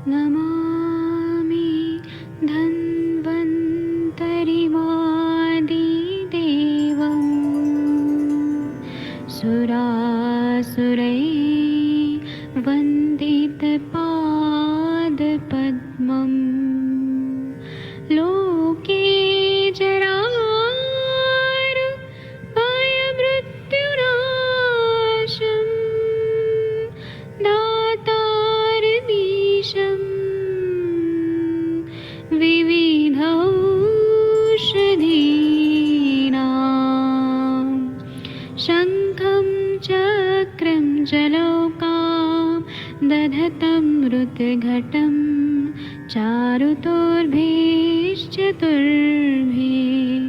नमामि धन्वन्तरिमादिदेवं सुरासुरैर्वन्दितपादपद्मं लोके जरामृत्युनाशं दातारमीशं विविधौषधीनां शङ्खं चक्रं जलौकां दधतं मृतघटं चारुतोर्भिश्चतुर्भिः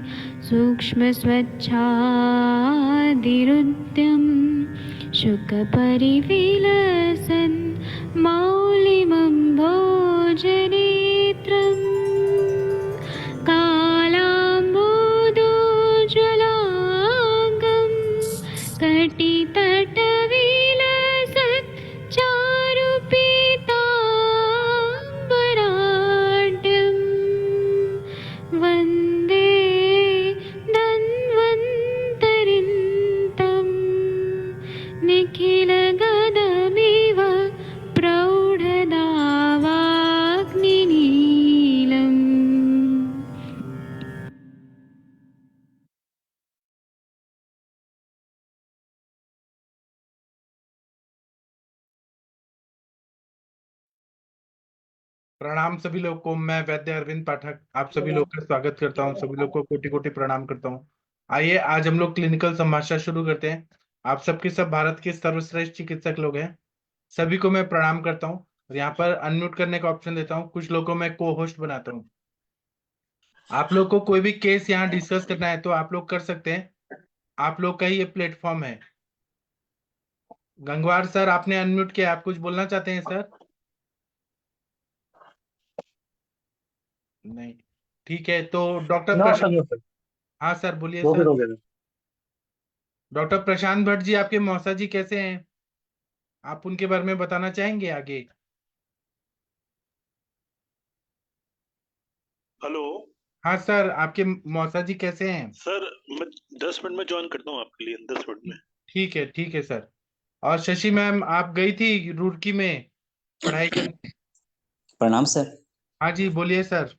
सूक्ष्मस्वच्छादिरुद्यं शुकपरिविलसन् मौलिमं भोजनेत्रम् कालाम्बोदोज्ज्वलाङ्गं कटितटविलसत् चारुपीताम्बराढ्यं वन्दे धन्वन्तरिन्तं निखिलगदमिव प्रौढदावाग्निनीलम्। प्रणाम सभी लोग को। मैं वैद्य अरविंद पाठक आप सभी लोग का स्वागत करता हूं। सभी लोग को कोटि कोटि प्रणाम करता हूं। आइए आज हम लोग क्लिनिकल संभाषण शुरू करते हैं। आप सबके सब भारत के सर्वश्रेष्ठ चिकित्सक लोग हैं। सभी को मैं प्रणाम करता हूं और यहाँ पर अनम्यूट करने का ऑप्शन देता हूं। कुछ लोगों को मैं को होस्ट बनाता हूं। आप लोग को कोई भी केस यहाँ डिस्कस करना है तो आप लोग कर सकते हैं। आप लोग का ही ये प्लेटफॉर्म है। गंगवार सर आपने अनम्यूट किया, आप कुछ बोलना चाहते हैं सर? नहीं, ठीक है। तो डॉक्टर ना प्रशांत, सर, हाँ सर बोलिए हो सर। गया हो गया। डॉक्टर प्रशांत भट्ट जी, आपके मौसा जी कैसे हैं? आप उनके बारे में बताना चाहेंगे आगे? हेलो हाँ सर, आपके मौसा जी कैसे हैं? सर, मैं 10 मिनट में ज्वाइन करता हूँ आपके लिए, 10 मिनट में। ठीक है सर। और शशि मैम, आप गई थी रुड़की में पढ़ाई करने? प्रणाम सर। हाँ जी बोलिए सर।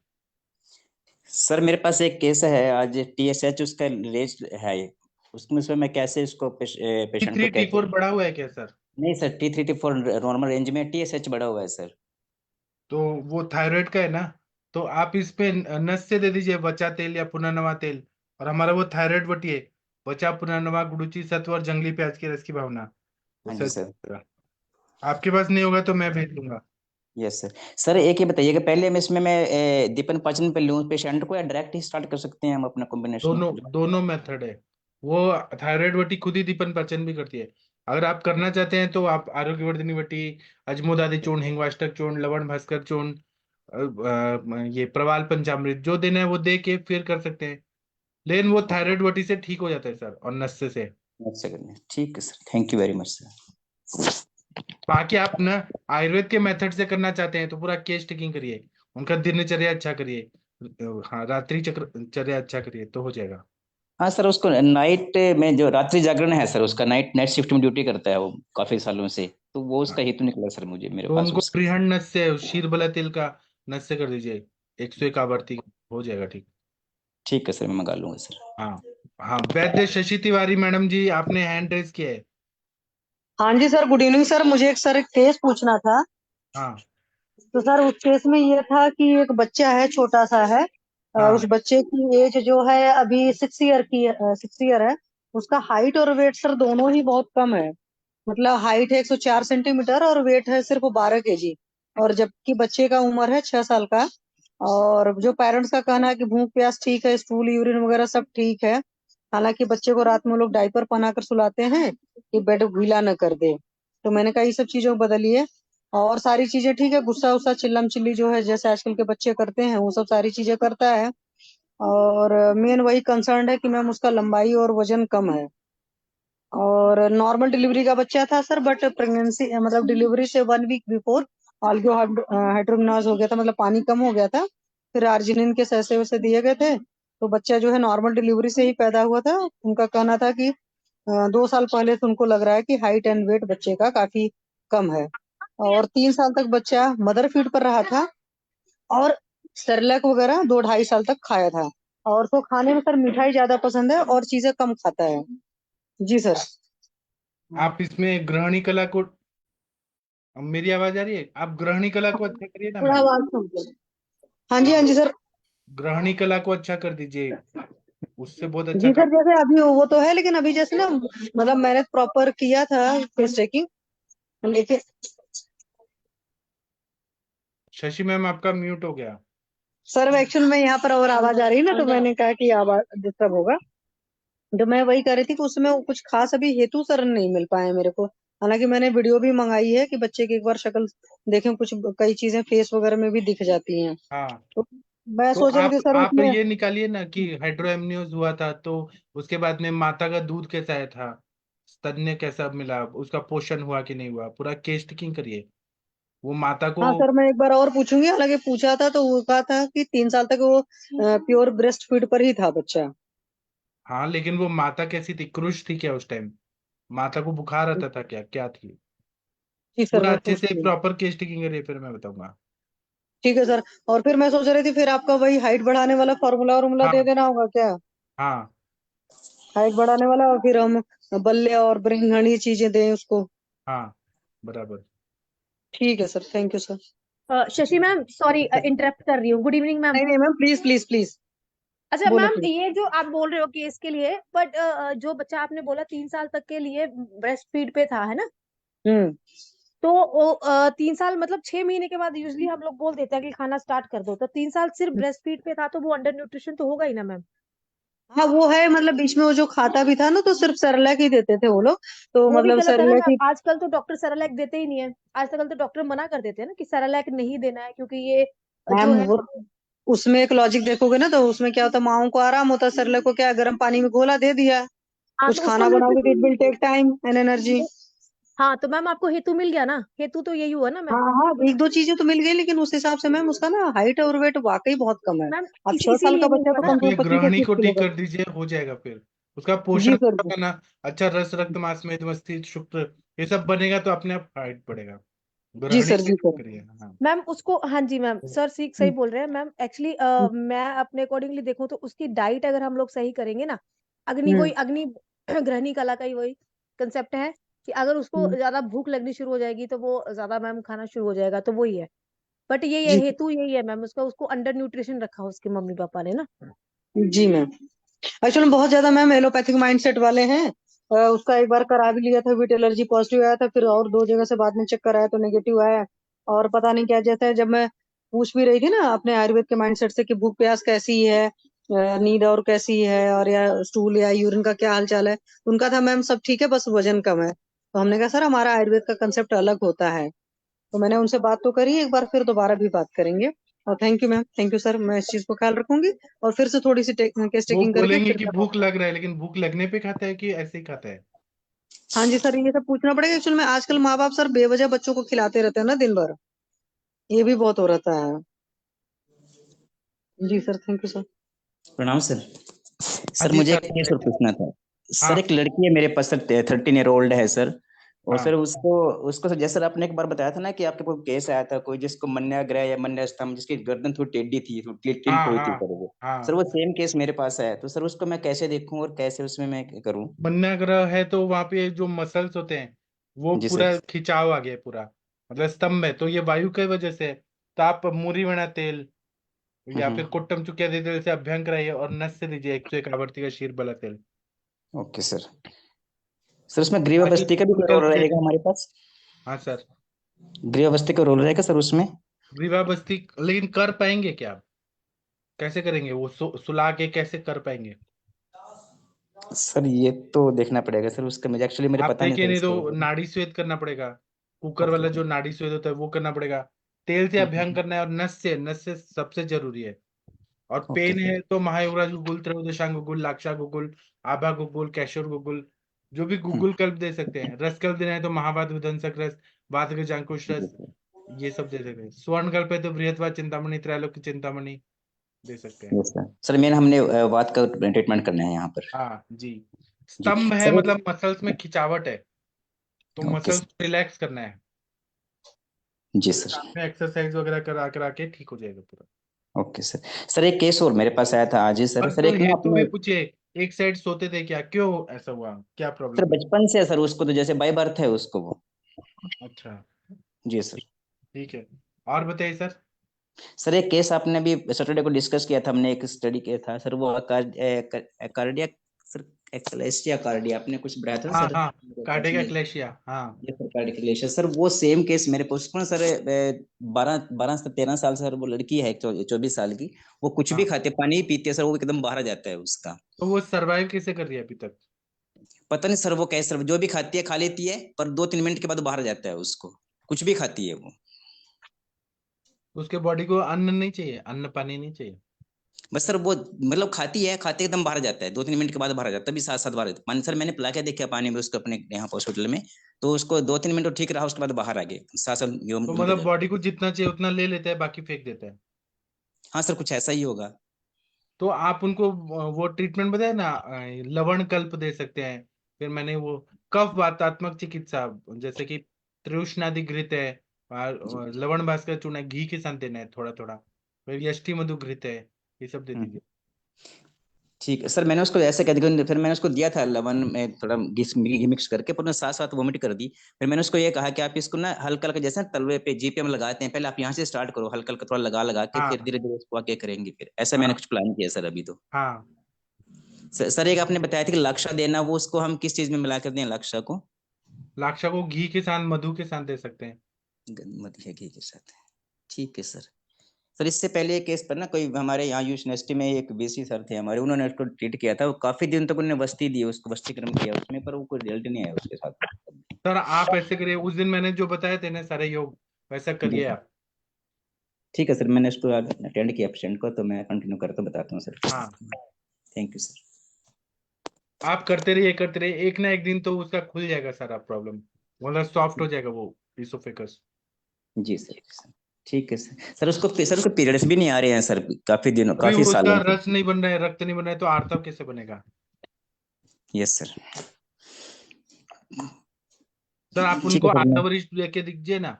सर मेरे पास एक केस है आज, TSH उसका रेज है। उसमें उसमें मैं कैसे उसको पेशेंट को T3 T4 कैसे। बढ़ा हुआ है क्या सर? नहीं sir, T3 T4 normal range में, TSH बढ़ा हुआ है सर। तो वो थायराइड का है ना? तो आप इस पे नस से दे दीजिए बचा तेल या पुनर्नवा तेल। और हमारा वो थायराइड बटी है, बचा पुनर्नवा गुड़ूची सत्व और जंगली प्याज के रस की भावना। तो हाँ जी सर सर। आपके पास नहीं होगा तो मैं भेज दूंगा। Yes sir. सर एक ये बताइएगा, पहले मैं इसमें दीपन पाचन पे लूँ पेशेंट को, या डायरेक्ट ही स्टार्ट कर सकते हैं हम अपना कॉम्बिनेशन? दोनों दोनों मेथड है। वो थायराइड वटी खुद ही दीपन पाचन भी करती है। अगर आप करना चाहते हैं तो आप आरोग्यवर्धिनी वटी, अजमोदादि चूर्ण, हिंगवाष्टक चूर्ण, लवण भास्कर चूर्ण, ये प्रवाल पंचामृत जो देना है वो दे के फिर कर सकते हैं। लेकिन वो थायराइड वटी से ठीक हो जाता है सर, और नस्य से। एक सेकंड में, ठीक है sir, thank you very much sir. बाकी आप ना आयुर्वेद के मेथड से करना चाहते हैं तो पूरा केस टेकिंग करिए, उनका दिनचर्या अच्छा करिए, हाँ रात्रि चर्या अच्छा करिए तो हो जाएगा। हाँ सर, उसको नाइट में जो रात्रि जागरण है सर, उसका नाइट नाइट शिफ्ट में ड्यूटी करता है वो काफी सालों से, तो वो उसका हाँ, हेतु निकला सर मुझे मेरे तो पास उनको उसका। त्रिहण नस्य शीरबला तेल का नस्य कर दीजिए, 101 आवर्ती, हो जाएगा ठीक। ठीक है सर, मैं मंगा लूंगा सर। हाँ हाँ, वैद्य शशि तिवारी मैडम जी, आपने हैंड रेज किया है। हाँ जी सर, गुड इवनिंग सर। मुझे एक केस पूछना था। हाँ तो सर उस केस में ये था कि एक बच्चा है, छोटा सा है। उस हाँ बच्चे की एज जो है अभी 6 ईयर की, 6 ईयर है। उसका हाइट और वेट सर दोनों ही बहुत कम है। मतलब हाइट है 104 सेंटीमीटर और वेट है सिर्फ 12 kg। और जबकि बच्चे का उम्र है 6 साल का। और जो पेरेंट्स का कहना है कि भूख प्यास ठीक है, स्टूल यूरिन वगैरह सब ठीक है। हालांकि बच्चे को रात में लोग डायपर पहना कर सुलाते हैं कि बेड गीला न कर दे। तो मैंने कहा ये सब चीजों को बदलिए। और सारी चीजें ठीक है, गुस्सा उस्सा चिल्लम चिल्ली जो है जैसे आजकल के बच्चे करते हैं वो सब सारी चीजें करता है। और मेन वही कंसर्न है कि मैम उसका लंबाई और वजन कम है। और नॉर्मल डिलीवरी का बच्चा था सर, बट प्रेगनेंसी मतलब डिलीवरी से 1 वीक बिफोर ऑल्गो हाइड्रोगनाज हो गया था, मतलब पानी कम हो गया था। फिर आर्जिनिन के सैसे वैसे दिए गए थे। तो बच्चा जो है नॉर्मल डिलीवरी से ही पैदा हुआ था। उनका कहना था कि 2 साल पहले से उनको लग रहा है कि हाइट एंड वेट बच्चे का काफी कम है। और 3 साल तक बच्चा मदर फीड पर रहा था और सेरेलैक वगैरह 2-2.5 साल तक खाया था। और उसको खाने में सर मिठाई ज्यादा पसंद है और चीजें कम खाता है। जी सर। आप इसमें ग्रहणी कला को, मेरी आवाज आ रही है? आप ग्रहणी कला को अच्छा करिए ना थोड़ा मैम, आवाज कम करो। हाँ जी, हाँ जी सर। ग्रहणी कला को अच्छा कर दीजिए, उससे बहुत अच्छा जी काम। सर, जैसे अभी वो तो है, लेकिन अभी जैसे ना मतलब मैंने प्रॉपर किया था फेस चेकिंग, लेकिन शशि मैम आपका म्यूट हो गया। सर एक्चुअल में यहाँ पर और आवाज आ रही है ना, तो मैंने कहा कि आवाज डिस्टर्ब होगा। तो मैं वही कह रही थी कि उसमें वो कुछ खास अभी हेतु सर नहीं मिल पाए मेरे को। हालांकि मैंने वीडियो भी मंगाई है कि बच्चे की एक बार शक्ल देखें, कुछ कई चीजें फेस वगैरह में भी दिख जाती हैं। हाँ, तो मैं तो सोच रही थी सर आप उसमें। ये निकालिए ना कि हाइड्रोएमनियोज हुआ था, तो उसके बाद में माता का दूध कैसा है था, स्तन्य कैसा मिला, उसका पोषण हुआ कि नहीं हुआ, पूरा केस टेकिंग करिए। वो माता को, हाँ सर, मैं एक बार और पूछूंगी। हालांकि पूछा था तो वो कहा था कि 3 साल तक वो प्योर ब्रेस्ट फीड पर ही था बच्चा। हाँ लेकिन वो माता कैसी थी, क्रुश थी क्या उस टाइम, माता को बुखार आता था क्या, क्या थी? जी सर, पूरा मैं अच्छे से पूछती हूँ। प्रॉपर केस टेकिंग करिए, फिर मैं बताऊंगा। ठीक है सर। और फिर मैं सोच रही थी फिर आपका वही हाइट बढ़ाने वाला फॉर्मूला दे हाँ देना होगा क्या? हाँ हाइट बढ़ाने वाला, और फिर हम बल्ले और ब्रिंगनी चीजें दें उसको। हाँ, बराबर। ठीक है sir, thank you sir. Shashi ma'am, sorry interrupt कर रही हूँ। Good evening ma'am. नहीं नहीं मैम, प्लीज प्लीज प्लीज अच्छा बोलो मैम, प्लीज। ये जो आप बोल रहे हो केस के लिए, बट जो बच्चा आपने बोला 3 साल तक के लिए ब्रेस्ट फीड पे था, है ना? हम्म। तो वो 3 साल मतलब 6 महीने के बाद यूजली हम लोग बोल देते हैं कि खाना स्टार्ट कर दो। तो 3 साल सिर्फ ब्रेस्ट फीड पे था तो वो अंडर न्यूट्रिशन तो होगा ही ना मैम? हाँ वो है, मतलब बीच में वो जो खाता भी था ना, तो सिर्फ सेरेलैक ही देते थे वो लोग। तो वो भी मतलब गलत है ना सेरेलैक ही। मैम। आजकल तो डॉक्टर सेरेलैक देते ही नहीं है। आजकल तो डॉक्टर मना कर देते हैं ना कि सेरेलैक नहीं देना है, क्योंकि ये जो मैम है। वो उसमें एक लॉजिक देखोगे ना, तो उसमें क्या होता है, माओ को आराम होता है, सेरेलैक को क्या है, गर्म पानी में घोला दे दिया, हाँ कुछ तो उसको खाना बनाओगे तो it will nutrition. Take time and energy. हाँ तो मैम आपको हेतु मिल गया ना? हेतु तो यही हुआ ना मैम? हाँ हाँ, एक दो चीजें तो मिल गई, लेकिन उस हिसाब से मैम उसका ना हाइट और वेट वाकई बहुत कम है। मैम अब इसी 6 साल इसीलिए का नहीं बच्चा हुआ तो ना। कम से उसमें कम 25 ग्रहणी से 30 को किलो ठीक का। कर दीजिए, हो जाएगा फिर। उसका पोषण जी सर, अच्छा जी। बना, अच्छा रस, रक्त, मांस, मेद, मस्तिष्क, शुक्र, ये सब बनेगा तो अपने आप हाइट बढ़ेगा। जी ग्रहणी सर, को जी ठीक सर। करिए। हाँ मैम उसको, हाँ जी मैम, सर सीख सही हम्म, बोल रहे हैं मैम। एक्चुअली हम्म, मैं अपने अकॉर्डिंगली देखूं तो उसकी डाइट अगर हम लोग सही करेंगे ना, हम्म, अग्नि गृहिणी कला का ही वही कंसेप्ट है कि अगर उसको हम्म, ज्यादा भूख लगनी शुरू हो जाएगी तो वो ज्यादा मैम खाना शुरू हो जाएगा, तो वही है। बट यही है, जी हेतु यही है मैम उसका। उसको अंडर न्यूट्रिशन रखा उसके मम्मी पापा ने ना। जी मैम। एक्चुअली बहुत ज्यादा मैम एलोपैथिक माइंडसेट वाले हैं। उसका एक बार करा भी लिया था, विट एलर्जी पॉजिटिव आया था, फिर और 2 जगह से बाद में चेक कराया तो नेगेटिव आया। और पता नहीं क्या, जैसे जब मैं पूछ भी रही थी ना अपने आयुर्वेद के माइंडसेट से कि भूख प्यास कैसी है, नींद और कैसी है, और या स्टूल या यूरिन का क्या हाल चाल है, उनका था मैम सब ठीक है, बस वजन कम है। तो हमने कहा सर हमारा आयुर्वेद का कंसेप्ट अलग होता है। तो मैंने उनसे बात तो करी एक बार, फिर दोबारा भी बात करेंगे। और thank you ma'am, thank you sir, मैं इस चीज को ख्याल रखूंगी। और फिर से थोड़ी सी केस वो टेकिंग करके बोलेंगे फिर कि मैं भूख लग रहा है, लेकिन भूख लगने पे खाता है कि ऐसे ही खाता है? हाँ जी सर, ये सब पूछना पड़ेगा। एक्चुअल में आजकल माँ बाप सर बेवजह बच्चों को खिलाते रहते हैं ना दिन भर, ये भी बहुत हो रहता है। जी सर, थैंक यू सर। प्रणाम सर। हाँ सर जी मुझे एक सर। केस और पूछना था। सर हाँ एक लड़की है मेरे पास सर, 13 ईयर ओल्ड है सर। और हाँ सर उसको उसको सर, जैसे सर आपने एक बार बताया था ना कि आपके कोई केस आया था, कोई जिसको मन्याग्रह या मन्यस्तम, जिसकी गर्दन थोड़ी टेढ़ी थी, थोड़ी टिल्ट हाँ हुई थी हाँ सर वो। सर हाँ। वो सेम केस मेरे पास आया है, तो सर उसको मैं कैसे देखूं और कैसे उसमें मैं करूं? मन्याग्रह है तो वहां पे जो मसल्स होते हैं वो जी सर। पूरा खिंचाव आ गया, पूरा मतलब स्तंभ है, तो ये वायु की वजह से है। तो आप मूरीवणा तेल या फिर कोट्टम चुकिया तेल से अभ्यंग कराइए, और नस से दीजिए 101 आवर्ती का शीर बला तेल। Okay sir. सर उसमें ग्रीवा बाकी बस्ती का भी कोई विकल्प रोल के, रहेगा हमारे पास? हाँ सर। ग्रीवा बस्ती का रोल रहेगा सर उसमें? गृभाबस्ती, लेकिन कर पाएंगे क्या आप? कैसे करेंगे वो, सुला के कैसे कर पाएंगे? सर ये तो देखना पड़ेगा सर, उसका मुझे एक्चुअली मेरे आप पता नहीं देखिए, सर नहीं इसके तो बारे में। नाड़ी स्वेद करना पड़ेगा, कुकर ओके वाला ओके। जो नाड़ी स्वेद होता है वो करना पड़ेगा। तेल से अभ्यंग करना है, और नस से सबसे जरूरी है। और ओके पेन सर। है तो महायोगराज गुगुल, त्रयोदशांग गुगुल, लाक्षा गुगुल, आभा गुगुल, कैशोर गुगुल, जो भी गुगुल कल्प दे सकते हैं। रस कल्प देना है तो महावात विध्वंसक रस, वात गजांकुश जी रस, सर। ये सब दे सकते हैं। स्वर्ण कल्पे तो बृहत्वा चिंतामणि त्रैलोक्य चिंतामणि दे सकते हैं। Yes sir. सर मेन हमने वात का ट्रीटमेंट करना है यहाँ पर। हाँ जी। जी स्तंभ है सर। मतलब मसल्स में खिंचावट है, तो ओके मसल्स सर। रिलैक्स करना है। जी सर। एक्सरसाइज वगैरह करा करा के ठीक हो जाएगा पूरा। Okay sir. सर एक केस और मेरे पास आया था आज ही सर। और सर कोई एक ना हेतु भी अपने पूछे, एक साइड सोते थे क्या, क्यों ऐसा हुआ, क्या सर प्रॉब्लम? बचपन से सर उसको तो जैसे बाय बर्थ है उसको वो। अच्छा जी सर। ठीक है, और बताइए सर। सर एक केस आपने अभी सैटरडे को डिस्कस किया था, हमने एक स्टडी किया था सर, वो कार्डियक सर, एक्लेशिया कार्डिया आपने कुछ बताया था हाँ सर। हाँ, कार्डियक एक्लेशिया, हाँ ये सर कार्डियक एक्लेशिया सर, वो सेम केस मेरे पास ना सर। 12 से 13 साल सर, वो लड़की है 24 साल की। वो कुछ भी हाँ। खाते, पानी ही पीती है सर, वो एकदम बाहर आ जाता है उसका। तो वो सरवाइव कैसे कर रही है अभी तक? पता नहीं सर वो कैसे, जो भी खाती है खा लेती है, पर 2-3 मिनट के बाद बाहर आ जाता है उसको। कुछ भी खाती है वो। उसके बॉडी को अन्न नहीं चाहिए, अन्न पानी नहीं चाहिए? बस सर वो मतलब खाती है, खाते एकदम बाहर जाता है, 2-3 मिनट के बाद बाहर आ जाता है, तभी 7-7 बार पानी सर मैंने पिला के देखा पानी में उसको अपने यहाँ हॉस्पिटल में। तो उसको 2-3 मिनट तो ठीक रहा, उसके बाद बाहर आ गए 7-7 तो घूम के मतलब जाते। बॉडी को जितना चाहिए उतना ले लेता है, बाकी फेंक देता है? हाँ सर कुछ ऐसा ही होगा। तो आप उनको वो ट्रीटमेंट बताए ना, लवण कल्प दे सकते हैं। फिर मैंने वो कफ वातात्मक चिकित्सा, जैसे कि त्रिउष्णादि घृत है, जी। और लवण भास्कर चूर्ण है, घी के साथ देना है थोड़ा थोड़ा। फिर यष्टि मधु घृत है, ये सब दे हम्म, दीजिए। ठीक है सर। मैंने उसको ऐसे कह दिया, फिर मैंने उसको दिया था लवन में थोड़ा घी मिक्स करके, पर 7-7 वोमिट कर दी। फिर मैंने उसको ये कहा कि आप इसको ना हल्का हल्का, जैसे ना तलवे पे जीपे में लगाते हैं, पहले आप यहाँ से स्टार्ट करो, हल्का हल्का थोड़ा लगा लगा के, फिर हाँ धीरे धीरे उसको आगे करेंगे। फिर ऐसा मैंने हाँ कुछ प्लान किया सर अभी तो। हाँ। सर एक आपने बताया था कि लक्षा देना, वो उसको हम किस चीज में मिला कर दें लक्षा को? लाक्षा को घी के साथ मधु के साथ दे सकते हैं। मध्य घी के साथ। ठीक है सर। सर इससे पहले एक केस पर ना, कोई हमारे यहाँ यूनिवर्सिटी में एक बीसी सर थे हमारे, उन्होंने उसको ट्रीट किया था। वो काफी दिन तक उन्होंने वस्ती दी, उसको वस्तीकरण किया उसमें, पर वो कोई रिजल्ट नहीं आया उसके साथ। सर आप ऐसे करिए, उस दिन मैंने जो बताए थे ना सारे योग, वैसा करिए जी आप। ठीक है सर, मैंने उसको अटेंड किया पेशेंट को, तो मैं कंटिन्यू करता बताता हूँ सर। हाँ थैंक यू सर। आप करते रहिए करते रहिए, एक ना एक दिन तो उसका खुल जाएगा सारा प्रॉब्लम, मतलब सॉफ्ट हो जाएगा वो इसोफेगस। जी सर। ठीक है सर। सर उसको पीरियड्स भी नहीं आ रहे हैं सर, काफी दिनों, अभी काफी वो उसका सालों से। रस नहीं बन रहा है, रक्त नहीं बन रहा है, तो आर्तव कैसे बनेगा? Yes sir. सर आप ठीक है उनको सर मैं। आसावरिष्ठ लेके दीजिए ना,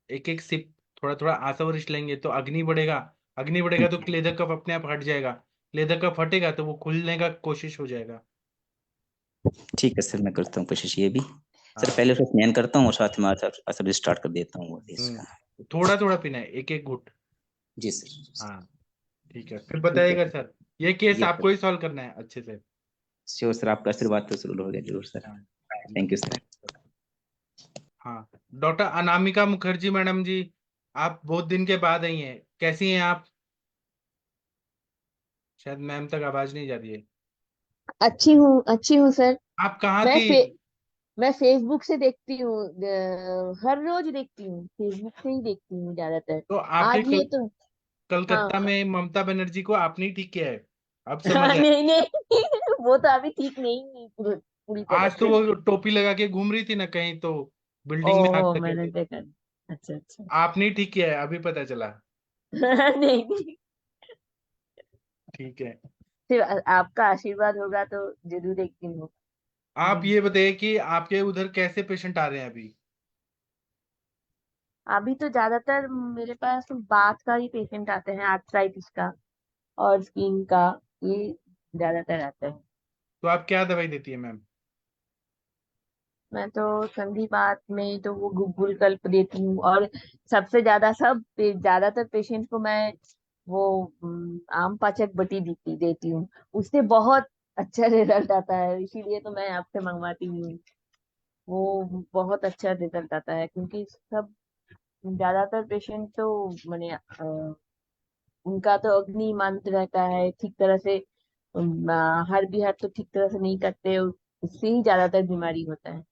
एक एक सिप, थोड़ा थोड़ा आसावरिष्ठ लेंगे तो अग्नि बढ़ेगा। अग्नि बढ़ेगा तो क्लेदर कफ अपने आप हट जाएगा। क्लेदर कफ हटेगा तो वो खुलने का कोशिश हो जाएगा। ठीक है सर, मैं करता हूँ कोशिश ये भी। सर हाँ। पहले उसको स्नान करता हूँ और साथ में असर स्टार्ट कर देता हूँ वो इसका। थोड़ा थोड़ा पीना है, एक एक घुट। जी सर। हाँ ठीक है, फिर ठीक है बताइएगा सर। सर। ये केस ये आपको सर ही सॉल्व करना है अच्छे से। श्योर सर, आपका आशीर्वाद तो जरूर होगा, जरूर सर। हाँ थैंक जी। You sir. हाँ, डॉक्टर अनामिका मुखर्जी मैडम जी, आप बहुत दिन के बाद आई हैं, कैसी हैं आप? शायद मैम तक आवाज नहीं जा रही है। अच्छी हूँ सर। आप कहाँ मैं थी? मैं फेसबुक से देखती हूँ, हर रोज देखती हूँ, फेसबुक से ही देखती हूँ ज्यादातर। तो आपके आज ये तो हाँ। कलकत्ता में ममता बनर्जी को आपने ही ठीक किया है, अब समझ आया। नहीं नहीं वो तो अभी ठीक नहीं हुई पूरी पूरी तरह आज तो से। वो टोपी लगा के घूम रही थी ना कहीं, तो बिल्डिंग में ओह आग लगे मैंने थे। देखा। अच्छा अच्छा। आपने ही ठीक किया है, अभी पता चला। नहीं नहीं, ठीक है। सिर्फ आपका आशीर्वाद होगा तो जरूर एक दिन हो। आप हम्म। ये बताइए कि आपके उधर कैसे पेशेंट आ रहे हैं अभी? अभी तो ज्यादातर मेरे पास बात का ही पेशेंट आते हैं, आर्थराइटिस का और स्किन का, ये ज्यादातर आते हैं। तो आप क्या दवाई देती है मैम? मैं तो संधिपात में तो वो गुग्गुल कल्प देती हूँ, और सबसे ज्यादा ज्यादातर पेशेंट को मैं वो आम पाचक बटी देती हूँ। उससे बहुत अच्छा रिजल्ट आता है, इसीलिए तो मैं आपसे मंगवाती हूँ। वो बहुत अच्छा रिजल्ट आता है, क्योंकि सब ज्यादातर पेशेंट तो मैंने उनका तो अग्नि मंत्र रहता है ठीक तरह से। हर बिहार तो ठीक तरह से नहीं करते, उससे ही ज्यादातर बीमारी होता है।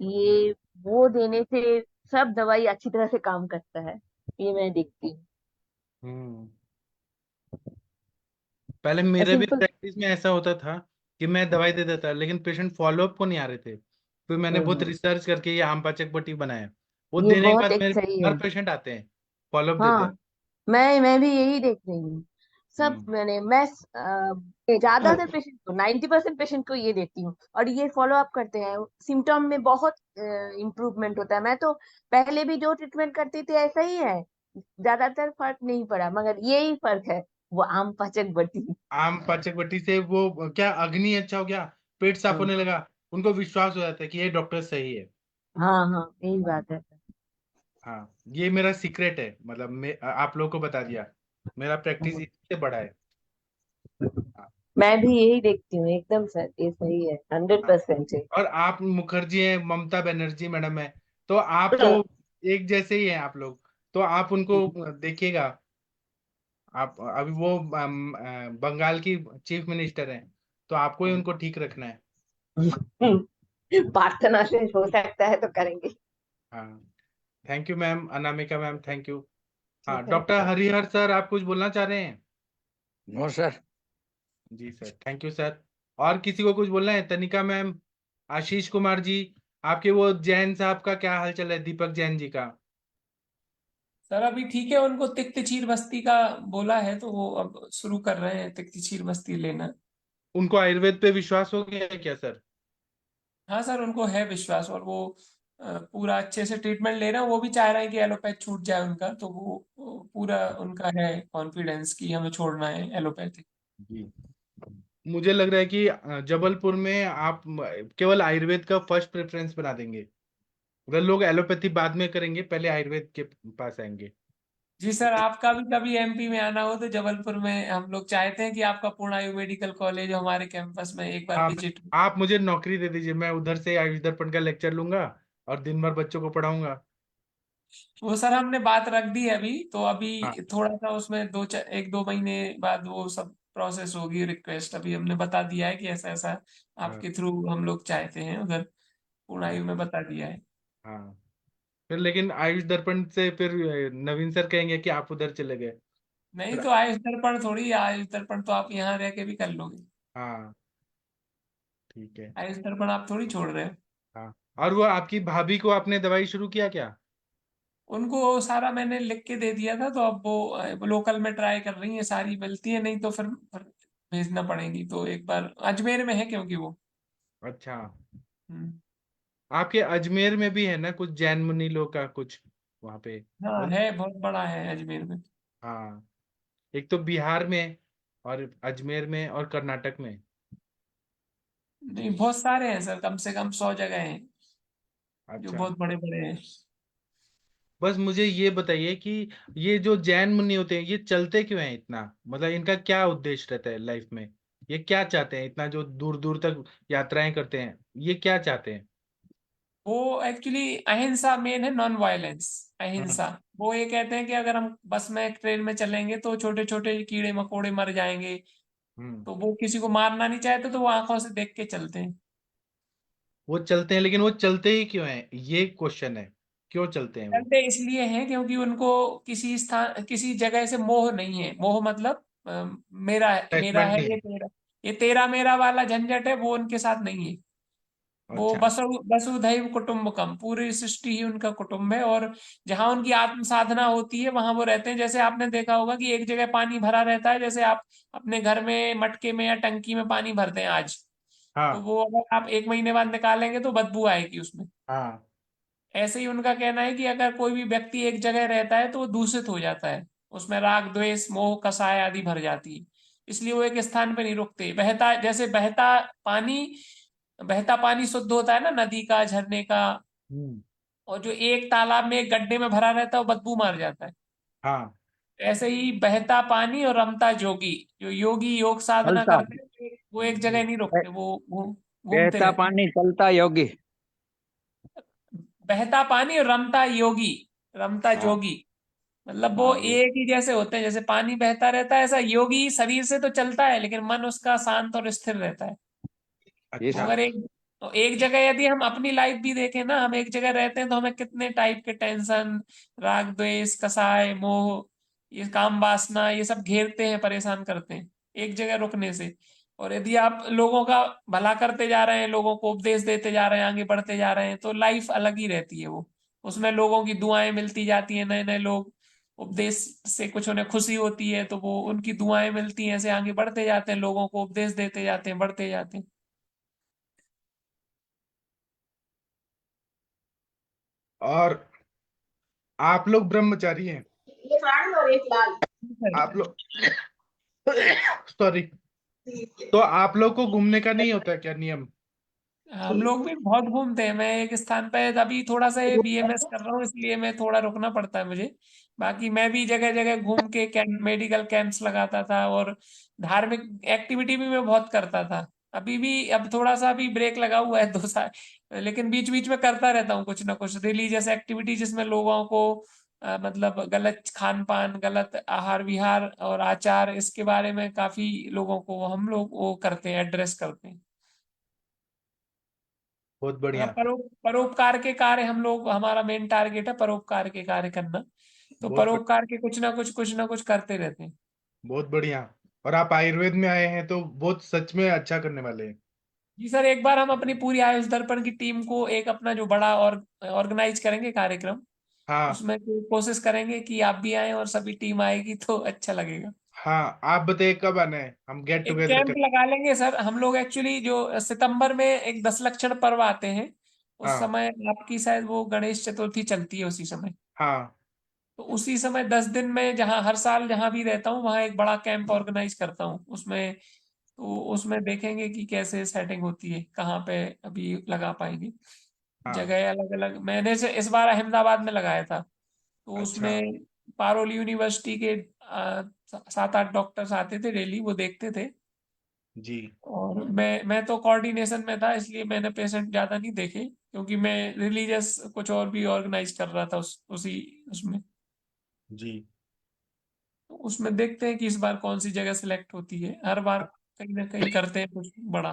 ये वो देने से सब दवाई अच्छी तरह से काम करता है, ये मैं देखती हूँ। हम्म। पहले मेरे भी सिंपल। प्रैक्टिस में ऐसा होता था कि मैं दवाई दे देता लेकिन पेशेंट फॉलोअप को नहीं आ रहे थे। फिर मैंने बहुत हम्म। रिसर्च करके ये आम पाचक पट्टी बनाया। वो ये देने के बहुत बाद एक मेरे सही है। हर पेशेंट आते हैं, फॉलोअप देते हैं। हाँ, मैं भी यही देख रही हूँ। सब मैं ज्यादातर पेशेंट को 90% पेशेंट को ये देखती हूँ, और ये फॉलो अप करते हैं। सिम्टम में बहुत इम्प्रूवमेंट होता है। मैं तो पहले भी जो ट्रीटमेंट करती थी ऐसा ही है, ज्यादातर फर्क नहीं पड़ा, मगर यही फर्क है, वो आम पाचक बटी। आम पाचक बट्टी से वो क्या अग्नि अच्छा हो गया, पेट साफ होने लगा, उनको विश्वास हो जाता है कि ये डॉक्टर सही है। हाँ हाँ, यही बात है। हाँ, ये मेरा सीक्रेट है, मतलब आप लोगों को बता दिया, मेरा प्रैक्टिस इससे बड़ा है। हाँ, मैं भी यही देखती हूँ, एकदम सर, ये सही है, हाँ। 100% है। और आप मुखर्जी हैं, ममता बनर्जी मैडम है, तो आप तो एक जैसे ही हैं आप लोग, तो आप उनको देखिएगा। आप अभी वो बंगाल की चीफ मिनिस्टर हैं, तो आपको ही उनको ठीक रखना है। प्रार्थना से हो सकता है तो करेंगे। हाँ, thank you ma'am, Anamika ma'am, thank you. हाँ, ठीक है। डॉक्टर हरिहर सर, आप कुछ बोलना चाह रहे हैं? No sir. जी सर, थैंक यू सर। और किसी को कुछ बोलना है? तनिका मैम, आशीष कुमार जी, आपके वो जैन साहब का क्या हाल चल है, दीपक जैन जी का? सर अभी ठीक है, उनको तिक्त चीर बस्ती का बोला है, तो वो अब शुरू कर रहे हैं तिक्त चीर बस्ती लेना। उनको आयुर्वेद पे विश्वास हो गया है क्या सर? हाँ सर, उनको है विश्वास, और वो पूरा अच्छे से ट्रीटमेंट ले रहे हैं। वो भी चाह रहे हैं कि एलोपैथ छूट जाए उनका, तो वो पूरा उनका है कॉन्फिडेंस कि हमें छोड़ना है एलोपैथिक। जी, मुझे लग रहा है कि जबलपुर में आप केवल आयुर्वेद का फर्स्ट प्रेफरेंस बना देंगे, अगर लोग एलोपैथी बाद में करेंगे, पहले आयुर्वेद के पास आएंगे। जी सर, आपका भी कभी एमपी में आना हो तो जबलपुर में हम लोग चाहते हैं कि आपका पूर्ण आयु मेडिकल कॉलेज हमारे कैंपस में एक बार हाँ, विजिट। आप मुझे नौकरी दे दीजिए, मैं उधर से आयुष दर्पण का लेक्चर लूंगा और दिन भर बच्चों को पढ़ाऊंगा। वो सर हमने बात रख दी है अभी, तो अभी हाँ, थोड़ा सा उसमें एक दो महीने बाद वो सब प्रोसेस होगी। रिक्वेस्ट अभी हमने बता दिया है कि ऐसा ऐसा हाँ, आपके थ्रू हम लोग चाहते हैं, उधर हाँ, पुणाई में बता दिया है। हाँ। फिर लेकिन आयुष दर्पण से फिर नवीन सर कहेंगे कि आप उधर चले गए। नहीं फिर तो आयुष दर्पण थोड़ी, आयुष दर्पण तो आप यहाँ रह के भी कर लोगे। हाँ, ठीक है। आयुष दर्पण आप थोड़ी छोड़ रहे हो। हाँ, और वो आपकी भाभी को आपने दवाई शुरू किया क्या? उनको सारा मैंने लिख के दे दिया था, तो अब वो लोकल में ट्राई कर रही है, सारी मिलती है, नहीं तो फिर भेजना पड़ेगी। तो एक बार अजमेर में है क्योंकि वो। अच्छा, हम्म, आपके अजमेर में भी है ना कुछ जैन मुनि लोग का कुछ वहां पे? हाँ बोल। है, बहुत बड़ा है अजमेर में। हाँ, एक तो बिहार में, और अजमेर में, और कर्नाटक में। नहीं, बहुत सारे हैं सर, कम से कम 100 जगह हैं जो अच्छा, बहुत बड़े बड़े हैं। बस मुझे ये बताइए कि ये जो जैन मुनि होते हैं, ये चलते क्यों हैं इतना, मतलब इनका क्या उद्देश्य रहता है लाइफ में? ये क्या चाहते हैं, इतना जो दूर दूर तक यात्राएं करते हैं, ये क्या चाहते हैं? वो एक्चुअली अहिंसा मेन है, नॉन वायलेंस, हम्म, अहिंसा। वो ये कहते हैं कि अगर हम बस में ट्रेन में चलेंगे तो छोटे छोटे कीड़े मकोड़े मर जाएंगे, हम्म। तो वो किसी को मारना नहीं चाहते, तो वो आंखों से देख के चलते हैं। वो चलते हैं, लेकिन वो चलते ही क्यों हैं, ये क्वेश्चन है, क्यों चलते हैं वो? चलते इसलिए हैं क्योंकि उनको किसी स्थान किसी जगह से मोह नहीं है। मोह मतलब मेरा मेरा अटैचमेंट है, नहीं ये है। तेरा, ये तेरा मेरा वाला झंझट है, वो उनके साथ नहीं है। वो अच्छा, वसुधैव कुटुंबकम, पूरी सृष्टि ही उनका कुटुंब है, और जहां उनकी आत्म साधना होती है वहां वो रहते हैं। जैसे आपने देखा होगा कि एक जगह पानी भरा रहता है, जैसे आप अपने घर में मटके में या टंकी में पानी भरते हैं आज, तो हाँ, वो अगर आप एक महीने बाद निकालेंगे तो बदबू आएगी उसमें। हाँ। ऐसे ही उनका कहना है कि अगर कोई भी व्यक्ति एक जगह रहता है तो वो दूषित हो जाता है, उसमें राग द्वेष मोह कसाय आदि भर जाती है। इसलिए वो एक स्थान पे नहीं रुकते। जैसे बहता पानी शुद्ध होता है ना, नदी का, झरने का, हम्म, और जो एक तालाब में एक गड्ढे में भरा रहता है वो बदबू मार जाता है। हाँ। ऐसे ही बहता पानी और रमता जोगी, जो योगी योग साधना चलता करते हैं वो एक जगह नहीं रुकते, वो घूमते बहता रहते हैं। पानी चलता योगी। बहता पानी और रमता योगी, रमता हाँ, जोगी, मतलब वो हाँ वो। एक ही जैसे होते हैं। जैसे पानी बहता रहता है, ऐसा योगी शरीर से तो चलता है लेकिन मन उसका शांत और स्थिर रहता है। तो अच्छा, इस अगर एक जगह यदि हम अपनी लाइफ भी देखें ना, हम एक जगह रहते हैं तो हमें कितने टाइप के टेंशन, राग द्वेष कसाय मोह, ये काम वासना, ये सब घेरते हैं, परेशान करते हैं एक जगह रुकने से। और यदि आप लोगों का भला करते जा रहे हैं, लोगों को उपदेश देते जा रहे हैं, आगे बढ़ते जा रहे हैं, तो लाइफ अलग ही रहती है वो। उसमें लोगों की दुआएं मिलती जाती हैं, नए नए लोग उपदेश से कुछ उन्हें खुशी होती है तो वो उनकी दुआएं मिलती हैं, ऐसे आगे बढ़ते जाते हैं, लोगों को उपदेश देते जाते हैं, बढ़ते जाते हैं। और आप लोग ब्रह्मचारी हैं? आप लोग सॉरी, तो आप लोग को घूमने का नहीं होता क्या नियम? हम लोग भी बहुत घूमते हैं। मैं एक स्थान पे अभी थोड़ा सा बीएमएस कर रहा हूँ, इसलिए मैं थोड़ा रुकना पड़ता है मुझे। बाकी मैं भी जगह जगह घूम के मेडिकल कैंप्स लगाता था और धार्मिक एक्टिविटी भी मैं बहुत करता था। अभी भी अब थोड़ा सा अभी ब्रेक लगा हुआ है 2 साल, लेकिन बीच बीच में करता रहता हूँ कुछ ना कुछ रिलीजियस एक्टिविटी, जिसमें लोगों को मतलब गलत खान पान, गलत आहार विहार और आचार, इसके बारे में काफी लोगों को हम लोग वो करते हैं, एड्रेस करते हैं। बहुत बढ़िया, परोपकार के कार्य हम लोग, हमारा मेन टारगेट है परोपकार के कार्य करना। तो बहुत बढ़िया, परोपकार के कुछ ना कुछ करते रहते हैं। बहुत बढ़िया। और आप आयुर्वेद में आए हैं तो बहुत सच में अच्छा करने वाले हैं। जी सर, एक बार हम अपनी पूरी आयुष दर्पण की टीम को एक अपना जो बड़ा और ऑर्गेनाइज करेंगे कार्यक्रम, हाँ उसमें कोशिश करेंगे कि आप भी आए और सभी टीम आएगी तो अच्छा लगेगा। हाँ, आप बताइए कब आना है, हम गेट एक टुगेदर कैंप करें। लगा लेंगे सर हम लोग। एक्चुअली जो सितंबर में एक 10 लक्षण पर्व आते हैं, उस हाँ समय आपकी शायद वो गणेश चतुर्थी चलती है उसी समय। हाँ तो उसी समय 10 दिन में, जहाँ हर साल जहाँ भी रहता हूँ वहाँ एक बड़ा कैंप ऑर्गेनाइज करता हूँ उसमें। तो उसमें देखेंगे कि कैसे सेटिंग होती है, कहाँ पे अभी लगा पाएंगे। हाँ। जगह अलग अलग, मैंने से इस बार अहमदाबाद में लगाया था। तो अच्छा। उसमें पारोल यूनिवर्सिटी के 7-8 डॉक्टर्स आते थे डेली, वो देखते थे। जी। और मैं तो कोऑर्डिनेशन में था, इसलिए मैंने पेशेंट ज्यादा नहीं देखे, क्योंकि मैं रिलीजियस कुछ और भी ऑर्गेनाइज कर रहा था उसी उसमें। जी। तो उसमें देखते हैं कि इस बार कौन सी जगह सिलेक्ट होती है। हर बार कहीं ना कहीं करते हैं कुछ बड़ा।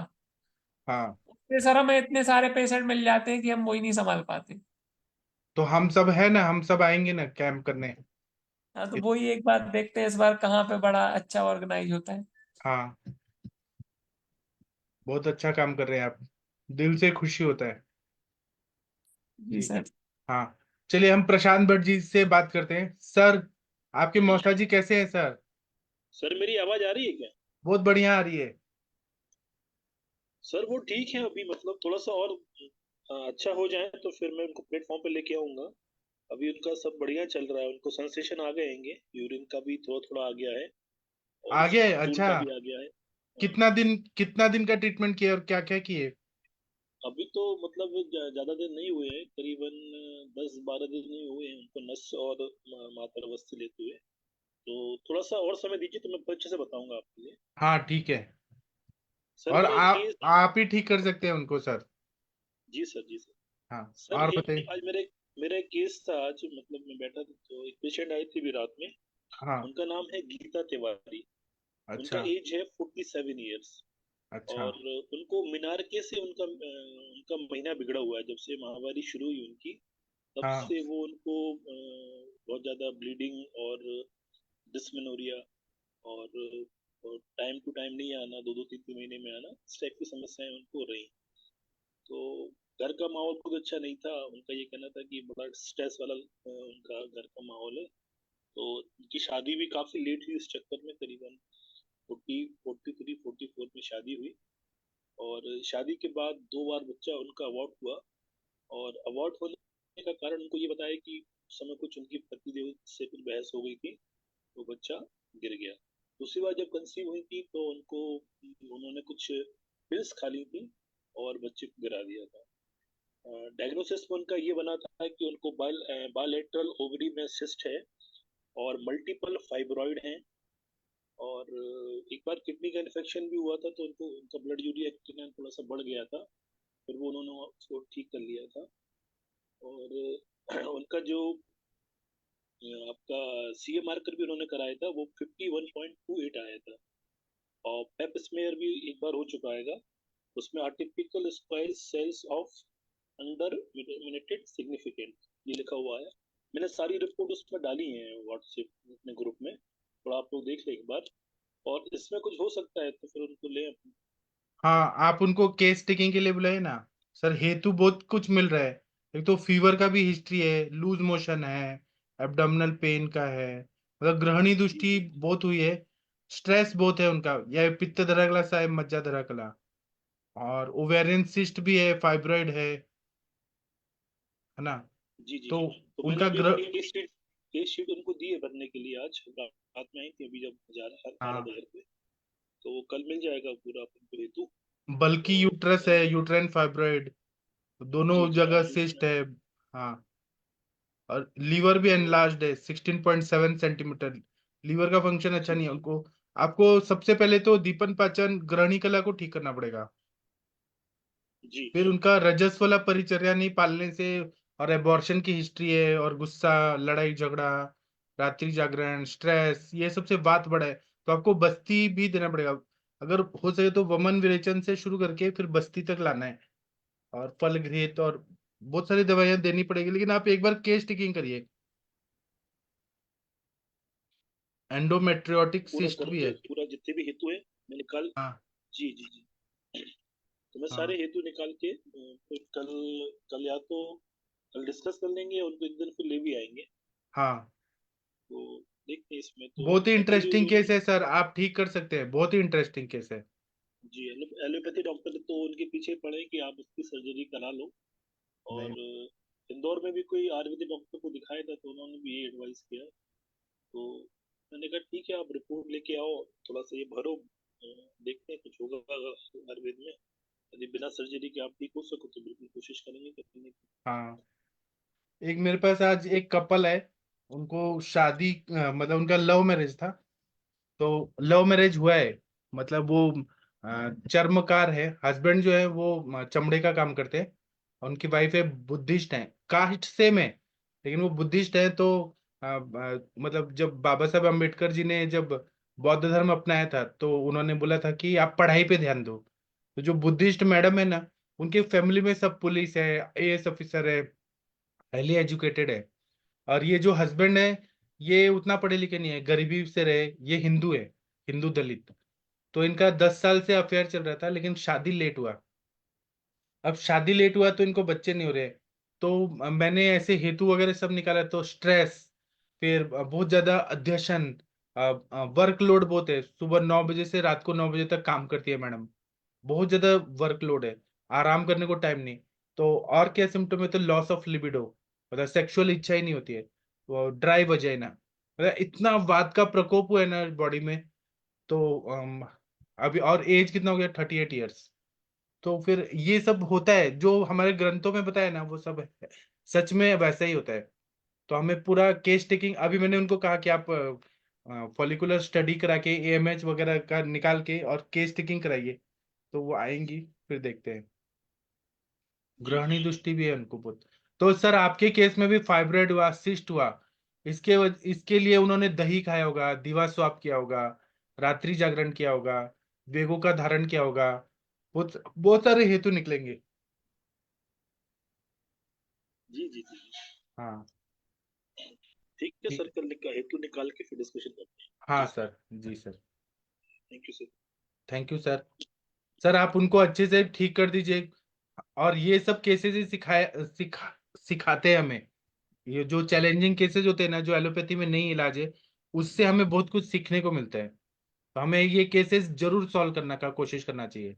हाँ, उससे सर हमें इतने सारे पेशेंट मिल जाते हैं कि हम वही नहीं संभाल पाते। तो हम सब है ना, हम सब आएंगे ना कैंप करने। हाँ, तो वही एक बार देखते हैं इस बार कहाँ पे बड़ा अच्छा ऑर्गेनाइज होता है। हाँ, बहुत अच्छा काम कर रहे हैं आप, दिल से खुशी होता है। जी जी। सर। हाँ, चलिए हम प्रशांत भट्ट जी से बात करते हैं। सर, आपके मौसा जी कैसे हैं सर? सर मेरी आवाज आ रही है क्या? बहुत बढ़िया आ रही है। सर वो ठीक है, अभी मतलब थोड़ा सा और अच्छा हो जाए तो फिर मैं उनको प्लेटफॉर्म पे लेके आऊंगा। अभी उनका सब बढ़िया चल रहा है, उनको सेंसेशन आ गए हैंगे, यूरिन का भी थोड़ा थोड़ा आ गया है और आ गया है? स्टूल अच्छा। का भी आ गया है। हाँ। कितना दिन का ट्रीटमेंट किया और क्या क्या किए? अभी तो मतलब ज्यादा दिन नहीं हुए हैं, करीबन 10-12 दिन ही हुए हैं उनको नस और मात्रा अवस्थी लेते हुए। तो थोड़ा सा और समय दीजिए तो मैं अच्छे से बताऊंगा आपके लिए। हाँ ठीक है। सर और मेरा एक आप केस। आप ही ठीक कर सकते हैं उनको सर। जी सर, जी सर। हाँ, सर और एक बताइए। आज मेरे मेरा एक केस था, आज मतलब मैं बैठा था तो एक पेशेंट आई थी भी रात में। हाँ। उनका नाम है गीता तिवारी। उनका अच्छा। एज है 47 ईयर्स। अच्छा। और उनको मिनारके से उनका महीना बिगड़ा हुआ है, जब से महामारी शुरू हुई उनकी तब हाँ। से वो उनको बहुत ज्यादा ब्लीडिंग और डिस्मेनोरिया और टाइम टू टाइम नहीं आना, 2-2 3-3 महीने में आना, इस टाइप की समस्याएं उनको हो रही। तो घर का माहौल खुद अच्छा नहीं था, उनका ये कहना था कि बड़ा स्ट्रेस वाला उनका घर का माहौल है। तो उनकी शादी भी काफी लेट हुई, इस चक्कर में करीबन 43-44 में शादी हुई। और शादी के बाद 2 बार बच्चा उनका अबॉर्ट हुआ। और अबॉर्ट होने का कारण उनको ये बताया कि उस समय कुछ उनकी पतिदेव से कुछ बहस हो गई थी, तो बच्चा गिर गया। दूसरी बार जब कंसीव हुई थी तो उन्होंने कुछ पिल्स खा ली थी और बच्चे को गिरा दिया था। डायग्नोसिस में उनका ये बना था कि उनको बायलैटरल ओवरी में सिस्ट है और मल्टीपल फाइब्रॉइड हैं। और एक बार किडनी का इन्फेक्शन भी हुआ था, तो उनका ब्लड यूरिया थोड़ा सा बढ़ गया था, फिर वो उन्होंने उसको ठीक कर लिया था। और उनका जो आपका सीए मार्कर भी उन्होंने कराया था, वो 51.28 आया था। और पेप स्मेयर भी एक बार हो चुका है, उसमें artificial square cells of under मिनेटेड सिग्निफिकेंट ये लिखा हुआ है। मैंने सारी रिपोर्ट उसमें डाली है व्हाट्सएप अपने ग्रुप में, थोड़ा आप लोग देख लें एक बार। और इसमें कुछ हो सकता है तो फिर उनको ले। हाँ, आप उनको केस टेकिंग के लिए बुलाए ना। सर हेतु बहुत कुछ मिल रहा है, एक तो फीवर का भी हिस्ट्री है, लूज मोशन है, एब्डोमिनल पेन का है, मतलब ग्रहणी दृष्टि बहुत हुई है, स्ट्रेस बहुत है उनका, यह पित्त धरकला सा मज्जा धरकला, और ओवेरियन सिस्ट भी है, फाइब्रॉइड है ना। जी जी तो जी। तो मैंने उनका अभी ग्रह केस शीट उनको दी है भरने के लिए, आज रात में आई थी, अभी जब आ रहा हाँ, था घर पे, तो कल मिल जाएगा पूरा अपन को हेतु। बल्कि तो यूट्रस है, यूट्राइन फाइब्रॉइड, दोनों जी जी जगह आप लिख सिस्ट है। हाँ, और लीवर भी तो एनलार्ज्ड है, 16.7 सेंटीमीटर। लीवर का फंक्शन अच्छा नहीं है उनको। आपको सबसे पहले तो दीपन पाचन ग्रहणी कला को ठीक करना पड़ेगा। जी फिर उनका रजस वाला परिचर्या नहीं पालने से, और एबॉर्शन की हिस्ट्री है, और गुस्सा, लड़ाई झगड़ा, रात्रि जागरण, स्ट्रेस, ये सबसे बात बड़ा है। तो आपको बस्ती भी देना पड़ेगा, अगर हो सके तो वमन विरेचन से शुरू करके फिर बस्ती तक लाना है, और फल घृत और बहुत सारी दवाइयां देनी पड़ेगी। लेकिन आप एक बार केस टेकिंग करिए, एंडोमेट्रियोटिक पूरा सिस्ट भी करके, है। पूरा जितने भी हेतु है मैं निकाल। हाँ जी जी जी। तो मैं हाँ सारे हेतु निकाल के फिर कल कल या तो कल डिस्कस कर लेंगे या उनको एक दिन फिर ले भी आएंगे। हाँ, तो देखते हैं इसमें तो बहुत ही इंटरेस्टिंग एक्चुअली। केस है सर, आप ठीक कर सकते हैं, बहुत ही इंटरेस्टिंग केस है। जी एलोपैथी डॉक्टर तो उनके पीछे पड़े कि आप इसकी सर्जरी करा लो। नहीं, और इंदौर में भी कोई आयुर्वेदिक डॉक्टर को दिखाया था तो उन्होंने भी यही एडवाइस किया। तो मैंने कहा ठीक है, आप रिपोर्ट लेके आओ, थोड़ा सा ये भरो, देखते हैं कुछ होगा अगर आयुर्वेद में। यदि बिना सर्जरी के आप ठीक हो सको तो बिल्कुल कोशिश करेंगे करने की। हाँ, एक मेरे पास आज एक कपल है, उनको शादी मतलब उनका लव मैरिज था। तो लव मैरिज हुआ है, मतलब वो चर्मकार है, हस्बैंड जो है वो चमड़े का काम करते हैं, और उनकी वाइफ है बुद्धिस्ट है, कास्ट सेम है, लेकिन वो बुद्धिस्ट है। तो मतलब जब बाबा साहब अम्बेडकर जी ने जब बौद्ध धर्म अपनाया था, तो उन्होंने बोला था कि आप पढ़ाई पे ध्यान दो। तो जो बुद्धिस्ट मैडम है ना, उनके फैमिली में सब पुलिस है, आईएएस ऑफिसर है, हाईली एजुकेटेड है। और ये जो हस्बैंड है, ये उतना पढ़े लिखे नहीं है, गरीबी से रहे, ये हिंदू है, हिंदू दलित। तो इनका 10 साल से अफेयर चल रहा था, लेकिन शादी लेट हुआ। अब शादी लेट हुआ तो इनको बच्चे नहीं हो रहे। तो मैंने ऐसे हेतु वगैरह सब निकाला, तो स्ट्रेस, फिर बहुत ज्यादा अध्यशन, वर्कलोड बहुत है, सुबह 9 बजे से रात को 9 बजे तक काम करती है मैडम, बहुत ज्यादा वर्कलोड है, आराम करने को टाइम नहीं। तो और क्या सिम्टम है, तो लॉस ऑफ लिबिडो, मतलब सेक्सुअल इच्छा ही नहीं होती है, वो ड्राई वजाइना, मतलब इतना वात का प्रकोप हुआ है ना बॉडी में। तो अभी और एज कितना हो गया, 38 ईयर्स। तो फिर ये सब होता है जो हमारे ग्रंथों में बताया ना, वो सब है, सच में वैसा ही होता है। तो हमें पूरा केस टेकिंग, अभी मैंने उनको कहा कि आप फॉलिकुलर स्टडी करा के एएमएच वगैरह का निकाल के और केस टेकिंग कराइए, तो वो आएंगी, फिर देखते हैं। जी ग्रहणी दृष्टि भी है उनको बहुत। तो सर आपके केस में भी फाइब्रॉइड हुआ, सिस्ट हुआ, इसके लिए उन्होंने दही खाया होगा, दीवा स्वाप किया होगा, रात्रि जागरण किया होगा, वेगों का धारण किया होगा, बहुत बहुत सारे हेतु निकलेंगे। जी जी जी। हाँ ठीक है ठीक सर, है। कल हेतु निकाल के फिर डिस्कशन करते हैं। हाँ जी सर। सर, जी sir, thank you sir. Thank you sir. Sir आप उनको अच्छे से ठीक कर दीजिए, और ये सब केसेस ही सिखाते हैं हमें, ये जो चैलेंजिंग केसेस होते हैं ना, जो एलोपैथी में नहीं इलाज है, उससे हमें बहुत कुछ सीखने को मिलता है। तो हमें ये केसेस जरूर सॉल्व करने का कोशिश करना चाहिए।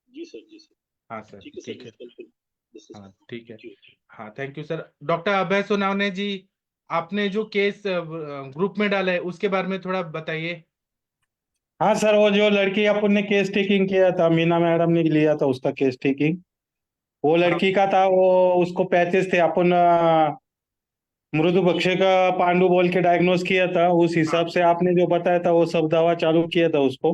जी सर जी सर। हाँ सर, ठीक है सर, ठीक मैं है। कल फिर डिस्कस हाँ करता हूँ। ठीक है। Thank you. हाँ थैंक यू सर। डॉक्टर अभय सोनावने जी, आपने जो केस ग्रुप में डाला है उसके बारे में थोड़ा बताइए। हाँ सर, वो जो लड़की अपन ने केस टेकिंग किया था, मीना मैडम ने लिया था उसका केस टेकिंग, वो हाँ लड़की का था। वो उसको पैचेस थे, अपन मृदु भक्षक का पांडु बोल के डायग्नोस किया था। उस हाँ, हिसाब से आपने जो बताया था वो सब दवा चालू किया था उसको।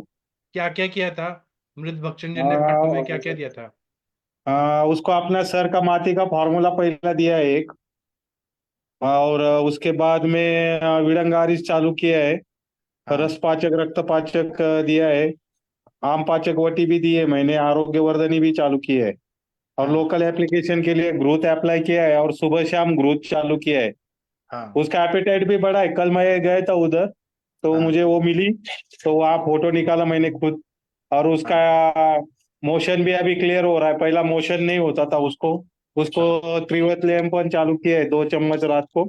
क्या क्या किया था, मृत भक्षण जन्य पांडु में क्या क्या आ, दिया था। उसको अपना सर का माती का फॉर्मूला पहला दिया है एक, और उसके बाद में विडंगारिस चालू किया है, हाँ रस पाचक रक्त पाचक दिया है, आम पाचक वटी भी दी है मैंने, आरोग्यवर्धनी भी चालू की है, और हाँ लोकल एप्लीकेशन के लिए ग्रोथ अप्लाई किया है, और सुबह शाम ग्रोथ चालू किया है। हाँ उसका एपेटाइट भी बढ़ा है। कल मैं गया था उधर, तो हाँ मुझे वो मिली, तो वहाँ फोटो निकाला मैंने खुद। और उसका हाँ मोशन भी अभी क्लियर हो रहा है, पहला मोशन नहीं होता था उसको, उसको त्रिवत लेम्पन चालू किया है 2 चम्मच रात को।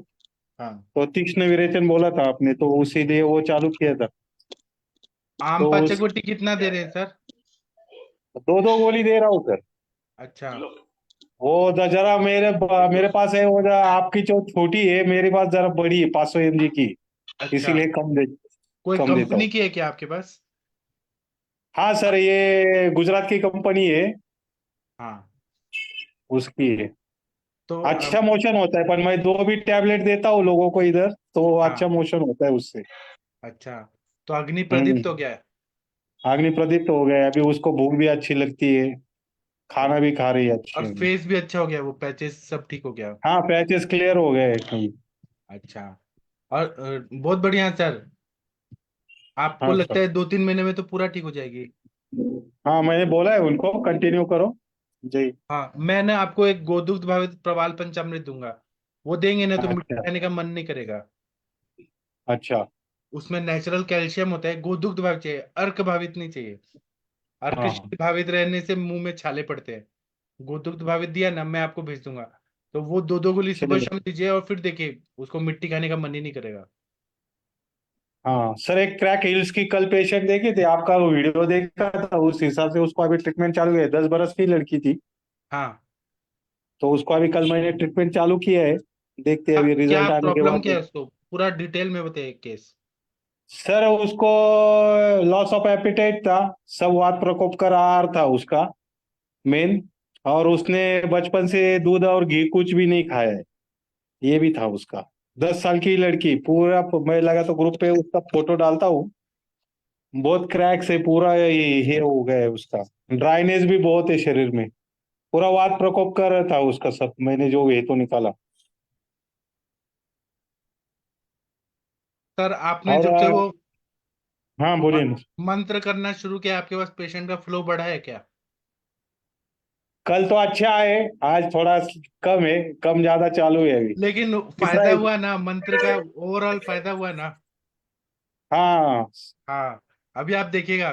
हाँ, तो तीक्ष्ण विरेचन बोला था आपने, तो उसी लिए वो चालू किया था। आम तो पाचक बट्टी कितना दे रहे हैं सर? 2-2 गोली दे रहा हूँ सर। अच्छा, वो जरा मेरे पास है, वो जरा आपकी जो छोटी है, मेरे पास जरा बड़ी है 500 mg की, अच्छा। इसीलिए कोई कम देता कंपनी हूँ। की है क्या आपके पास? हाँ सर, ये गुजरात की कंपनी है, हाँ, उसकी है। तो अच्छा मोशन होता है, पर मैं 2 भी टैबलेट देता हूँ लोगों को इधर, तो अच्छा हाँ, मोशन होता है उससे। अच्छा, तो अग्नि हम्म। प्रदीप्त हो गया है? अग्नि प्रदीप्त हो गया है, अभी उसको भूख भी अच्छी लगती है, खाना भी खा रही है अच्छे और में। फेस भी अच्छा हो गया, वो पैचेस सब ठीक हो गया? हाँ, पैचेस क्लियर हो गए एकदम। अच्छा, और बहुत बढ़िया सर। आपको हाँ लगता सर। है 2-3 महीने में तो पूरा ठीक हो जाएगी? हाँ, मैंने बोला है उनको कंटिन्यू करो जी। हाँ, मैं ना आपको एक गोदुग्ध भावित प्रवाल पंचामृत दूंगा। वो देंगे ना तो मिट्टी अच्छा। खाने का मन नहीं करेगा। अच्छा। उसमें नेचुरल कैल्शियम होता है। गोदुग्ध भावित चाहिए, अर्क भावित नहीं चाहिए। हाँ, अर्कशील भावित रहने से मुंह में छाले पड़ते हैं। गोदुग्ध भावित दिया ना, मैं आपको भेज दूंगा। तो वो 2-2 गोली सुबह चलिए। शाम दीजिए, और फिर देखिए उसको मिट्टी खाने का मन ही नहीं करेगा। हाँ सर, एक क्रैक हिल्स की कल पेशेंट देखे थे, आपका वो वीडियो देखा था, उस हिसाब से उसको अभी ट्रीटमेंट चालू है। 10 बरस की लड़की थी, हाँ, तो उसको अभी कल मैंने ट्रीटमेंट चालू किया है। देखते हैं अभी क्या रिजल्ट आने के प्रॉब्लम क्या बाद। है उसको पूरा डिटेल में बताइए केस। सर उसको लॉस ऑफ एपिटाइट था, सब वात प्रकोप का आहार था उसका मेन, और उसने बचपन से दूध और घी कुछ भी नहीं खाया है, ये भी था उसका। 10 साल की लड़की, पूरा मैं लगा तो ग्रुप पे उसका फोटो डालता हूँ, बहुत क्रैक से पूरा ये हो गया है उसका। ड्राइनेस भी बहुत है शरीर में, पूरा वात प्रकोप कर रहा था उसका, सब मैंने जो ये तो निकाला। सर आपने और जब से वो हाँ बोलिए ना। मंत्र करना शुरू किया, आपके पास पेशेंट का फ्लो बढ़ा है क्या? कल तो अच्छा है, आज थोड़ा कम है, कम ज्यादा चालू है अभी। लेकिन तीसरा फायदा हुआ ना, मंत्र का ओवरऑल फायदा हुआ ना? हाँ। हाँ, अभी आप देखिएगा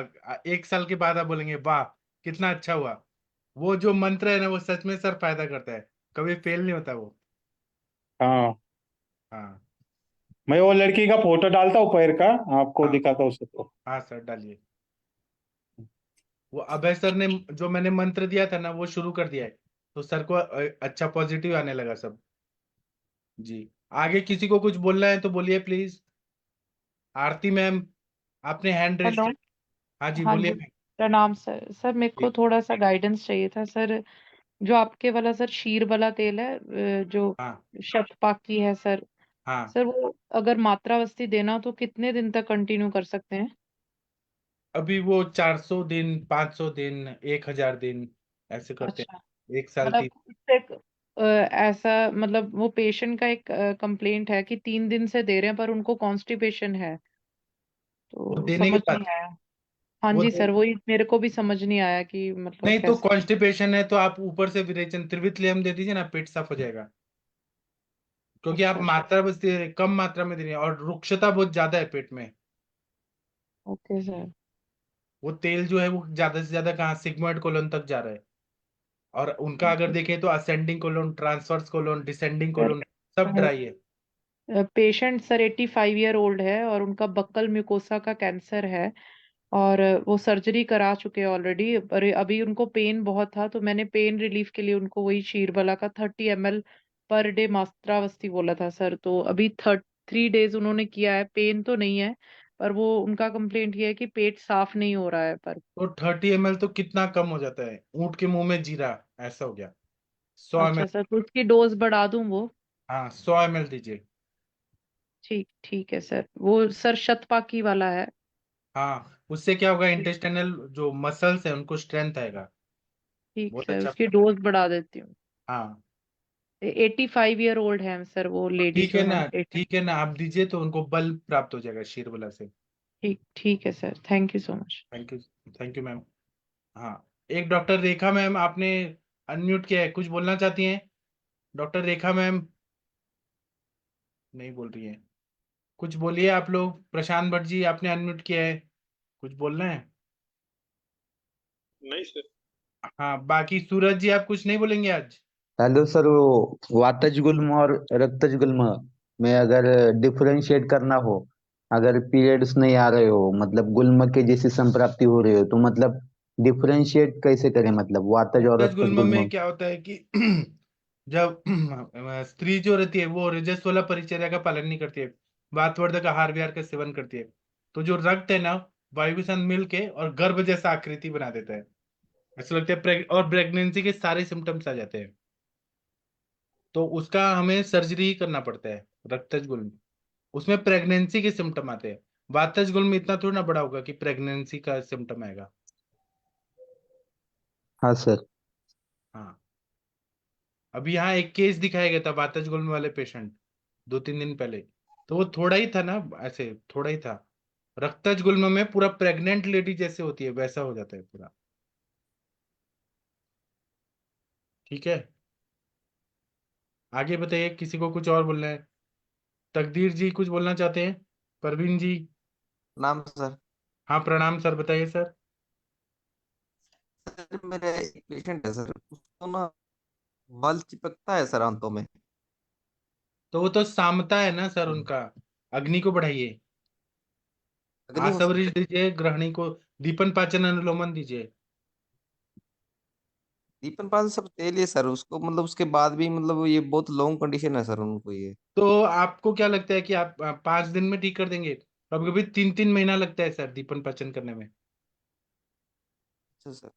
1 साल के बाद आप बोलेंगे वाह कितना अच्छा हुआ। वो जो मंत्र है ना, वो सच में सर फायदा करता है, कभी फेल नहीं होता वो। हाँ, हाँ, मैं वो लड़की का फोटो डालता हूँ पैर का, आपको हाँ, दिखाता हूँ सबको। हाँ सर डालिए। वो अभय सर ने जो मैंने मंत्र दिया था ना, वो शुरू कर दिया है। तो सर को अच्छा पॉजिटिव आने लगा सब। जी, आगे किसी को कुछ बोलना है तो बोलिए प्लीज। आरती मैम, आपने हैंड रेस हेलो। किया। हाँ जी, हाँ बोलिए जी, मैम। प्रणाम सर। सर मेरे को जी, थोड़ा सा गाइडेंस चाहिए था सर। जो आपके वाला सर शीर वाला तेल है, जो हाँ, शतपाकी है सर। हाँ, सर वो अगर मात्रावस्थी देना हो तो कितने दिन तक कंटिन्यू कर सकते हैं? अभी वो 400 दिन, 500 दिन, 1000 दिन ऐसे करते अच्छा, हैं, 1 साल मतलब 3। उससे ऐसा मतलब वो पेशेंट का एक कंप्लेंट है कि 3 दिन से दे रहे हैं पर उनको कॉन्स्टिपेशन है, वो तो देने के समझ बाद नहीं आया। हाँ वो जी दे, सर, वही मेरे को भी समझ नहीं आया कि मतलब नहीं तो कैसे। कॉन्स्टिपेशन है तो आप ऊपर से विरेचन त्रिवितलियम दे दीजिए ना, पेट साफ हो जाएगा। क्योंकि आप अच्छा अच्छा। मात्रा बस दे रहे हैं, कम मात्रा में दे रहे हैं, और रुक्षता बहुत ज्यादा है पेट में। Okay sir. वो तेल जो है वो ज्यादा से ज्यादा कहाँ सिग्मोइड कोलन तक जा रहा है। और उनका अगर देखें तो ascending colon, transverse colon, descending colon सब सर ड्राई है। पेशेंट सर 85 ईयर ओल्ड है और उनका बक्कल म्यूकोसा का कैंसर है। और वो सर्जरी करा चुके हैं ऑलरेडी, पर अभी उनको पेन बहुत था, तो मैंने पेन रिलीफ के लिए उनको वही शीरबला का 30 ml पर डे मात्रावस्थी बोला था सर। तो अभी 3 डेज उन्होंने किया है, पेन तो नहीं है, पर वो उनका कंप्लेंट ये है कि पेट साफ नहीं हो रहा है पर। तो 30 ml तो कितना कम हो जाता है, ऊंट के मुंह में जीरा ऐसा हो गया। 100 ml। अच्छा सर, तो उसकी डोज बढ़ा दूं वो? हाँ, 100 ml दीजिए। ठीक ठीक है सर, वो सर शतपाकी वाला है। हाँ, उससे क्या होगा, इंटेस्टाइनल जो मसल्स है उनको स्ट्रेंथ आएगा। ठीक बहुत सर, अच्छा। उसकी डोज बढ़ा देती हूँ। हाँ, 85 ईयर ओल्ड है सर, वो लेडी ठीक जो है है ना, पेशेंट। ठीक है ना, आप दीजिए तो उनको बल प्राप्त हो जाएगा शीरबला से। ठीक ठीक है sir, thank you so much. Thank you. Thank you ma'am. हाँ, एक डॉक्टर रेखा मैम, आपने अनम्यूट किया है, कुछ बोलना चाहती हैं? डॉक्टर रेखा मैम नहीं बोल रही है। कुछ बोलिए आप लोग। प्रशांत भट्ट जी, आपने अनम्यूट किया है, कुछ बोलना है? नहीं सर। हाँ, बाकी सूरज जी आप कुछ नहीं बोलेंगे आज? हेलो सर, वो वातज गुल्म और रक्तज गुल्म में अगर डिफरेंशिएट करना हो, अगर पीरियड्स नहीं आ रहे हो, मतलब गुल्म के जैसी संप्राप्ति हो रही हो, तो मतलब डिफरेंशिएट कैसे करें, मतलब वातज और रक्तज रक्तज गुल्म में गुल्म। क्या होता है कि जब स्त्री जो रहती है वो रजस वाला परिचर्या का पालन नहीं करती है, वातवर्धक आहार विहार का सेवन करती है, तो जो रक्त है ना, वायु के साथ मिल के और गर्भ जैसा आकृति बना देता है। ऐसा लगता है और प्रेगनेंसी के सारे सिम्टम्स आ जाते हैं, तो उसका हमें सर्जरी ही करना पड़ता है। रक्तज गुल्म उसमें प्रेगनेंसी के सिम्टम आते हैं, वातज गुल्म इतना थोड़ा ना बड़ा होगा कि प्रेगनेंसी का सिम्टम आएगा। हाँ सर। हाँ, अभी यहाँ एक केस दिखाया गया था वातज गुल्म वाले पेशेंट 2-3 दिन पहले, तो वो थोड़ा ही था ना, ऐसे थोड़ा ही था। रक्तज गुल्म में पूरा प्रेग्नेंट लेडी जैसे होती है वैसा हो जाता है पूरा। ठीक है, आगे बताइए, किसी को कुछ और बोलना है? तकदीर जी कुछ बोलना चाहते हैं? परवीन जी? नाम सर। हाँ प्रणाम सर, बताइए सर। सर मेरा एक पेशेंट है सर, उसको ना बल चिपकता है सर आंतों में। तो वो तो सामता है ना सर उनका, अग्नि को बढ़ाइए, अग्नि हो आसवरिश सर। दीजिए, ग्रहणी को दीपन पाचन अनुलोमन दीजिए। दीपन पाल सब तेल है सर उसको, मतलब उसके बाद भी मतलब ये बहुत लॉन्ग कंडीशन है सर उनको ये। तो आपको क्या लगता है कि आप 5 दिन में ठीक कर देंगे? कभी कभी 3-3 महीना लगता है सर दीपन पाचन करने में। अच्छा सर।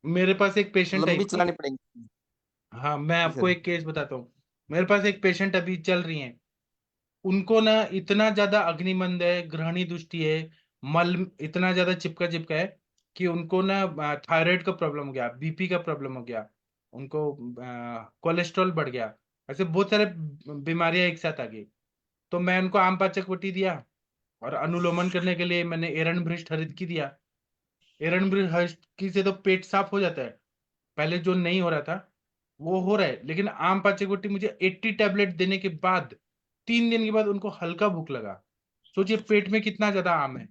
मेरे पास एक पेशेंट है लंबी अभी। चलानी पड़ेगी। हाँ, मैं जी आपको सर। एक केस बताता हूँ। मेरे पास एक पेशेंट अभी चल रही है, उनको ना इतना ज्यादा अग्निमंद है, ग्रहणी दृष्टि है, मल इतना ज्यादा चिपका चिपका है कि उनको ना थायराइड का प्रॉब्लम हो गया, बीपी का प्रॉब्लम हो गया, उनको कोलेस्ट्रॉल बढ़ गया, ऐसे बहुत सारे बीमारियां एक साथ आ गई। तो मैं उनको आम पाचक वटी दिया, और अनुलोमन करने के लिए मैंने एरण भृष्ट हरितकी दिया। एरण भृष्ट हरितकी से तो पेट साफ हो जाता है, पहले जो नहीं हो रहा था वो हो रहा है, लेकिन आम पाचक मुझे 80 टैबलेट देने के बाद 3 दिन के बाद उनको हल्का भूख लगा। सोचिए पेट में कितना ज्यादा आम है।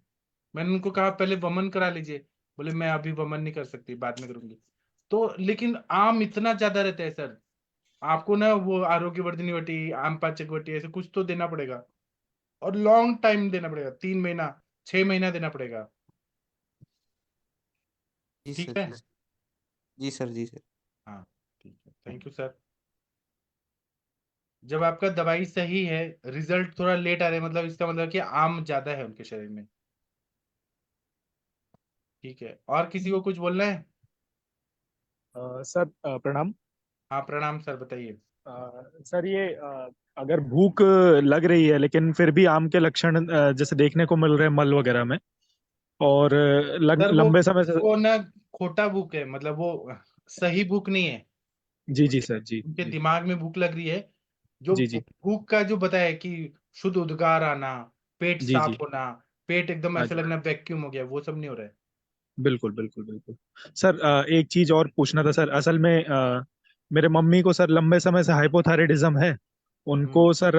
मैंने उनको कहा पहले वमन करा लीजिए, बोले मैं अभी वमन नहीं कर सकती, बाद में करूंगी। तो लेकिन आम इतना ज्यादा रहता है सर, आपको ना वो आरोग्यवर्धिनी वटी, आम पाचक वटी, ऐसे कुछ तो देना पड़ेगा, और लॉन्ग टाइम देना पड़ेगा, 3 महीना 6 महीना देना पड़ेगा। जी ठीक सर। है। जी सर। जी सर। जी सर। हाँ, ठीक है, थैंक यू सर। जब आपका दवाई सही है, रिजल्ट थोड़ा लेट आ रहे हैं, मतलब इसका मतलब कि आम ज्यादा है उनके शरीर में। ठीक है, और किसी को कुछ बोलना है? सर प्रणाम। हाँ प्रणाम सर, बताइए। सर ये अगर भूख लग रही है लेकिन फिर भी आम के लक्षण जैसे देखने को मिल रहे हैं मल वगैरह में, और सर लंबे समय से। वो ना खोटा भूख है, मतलब वो सही भूख नहीं है। जी जी उनके सर। जी उनके जी। दिमाग में भूख लग रही है। जो जी जी। भूख का जो बताया कि शुद्ध उद्गार आना, पेट जी साफ जी। होना, पेट एकदम हाँ ऐसे जी। लगना वैक्यूम हो गया, वो सब नहीं हो रहा है। बिल्कुल बिल्कुल बिल्कुल। सर एक चीज और पूछना था सर, असल में मेरे मम्मी को सर लंबे समय से हाइपोथायराइडिज्म है। हम्म। उनको सर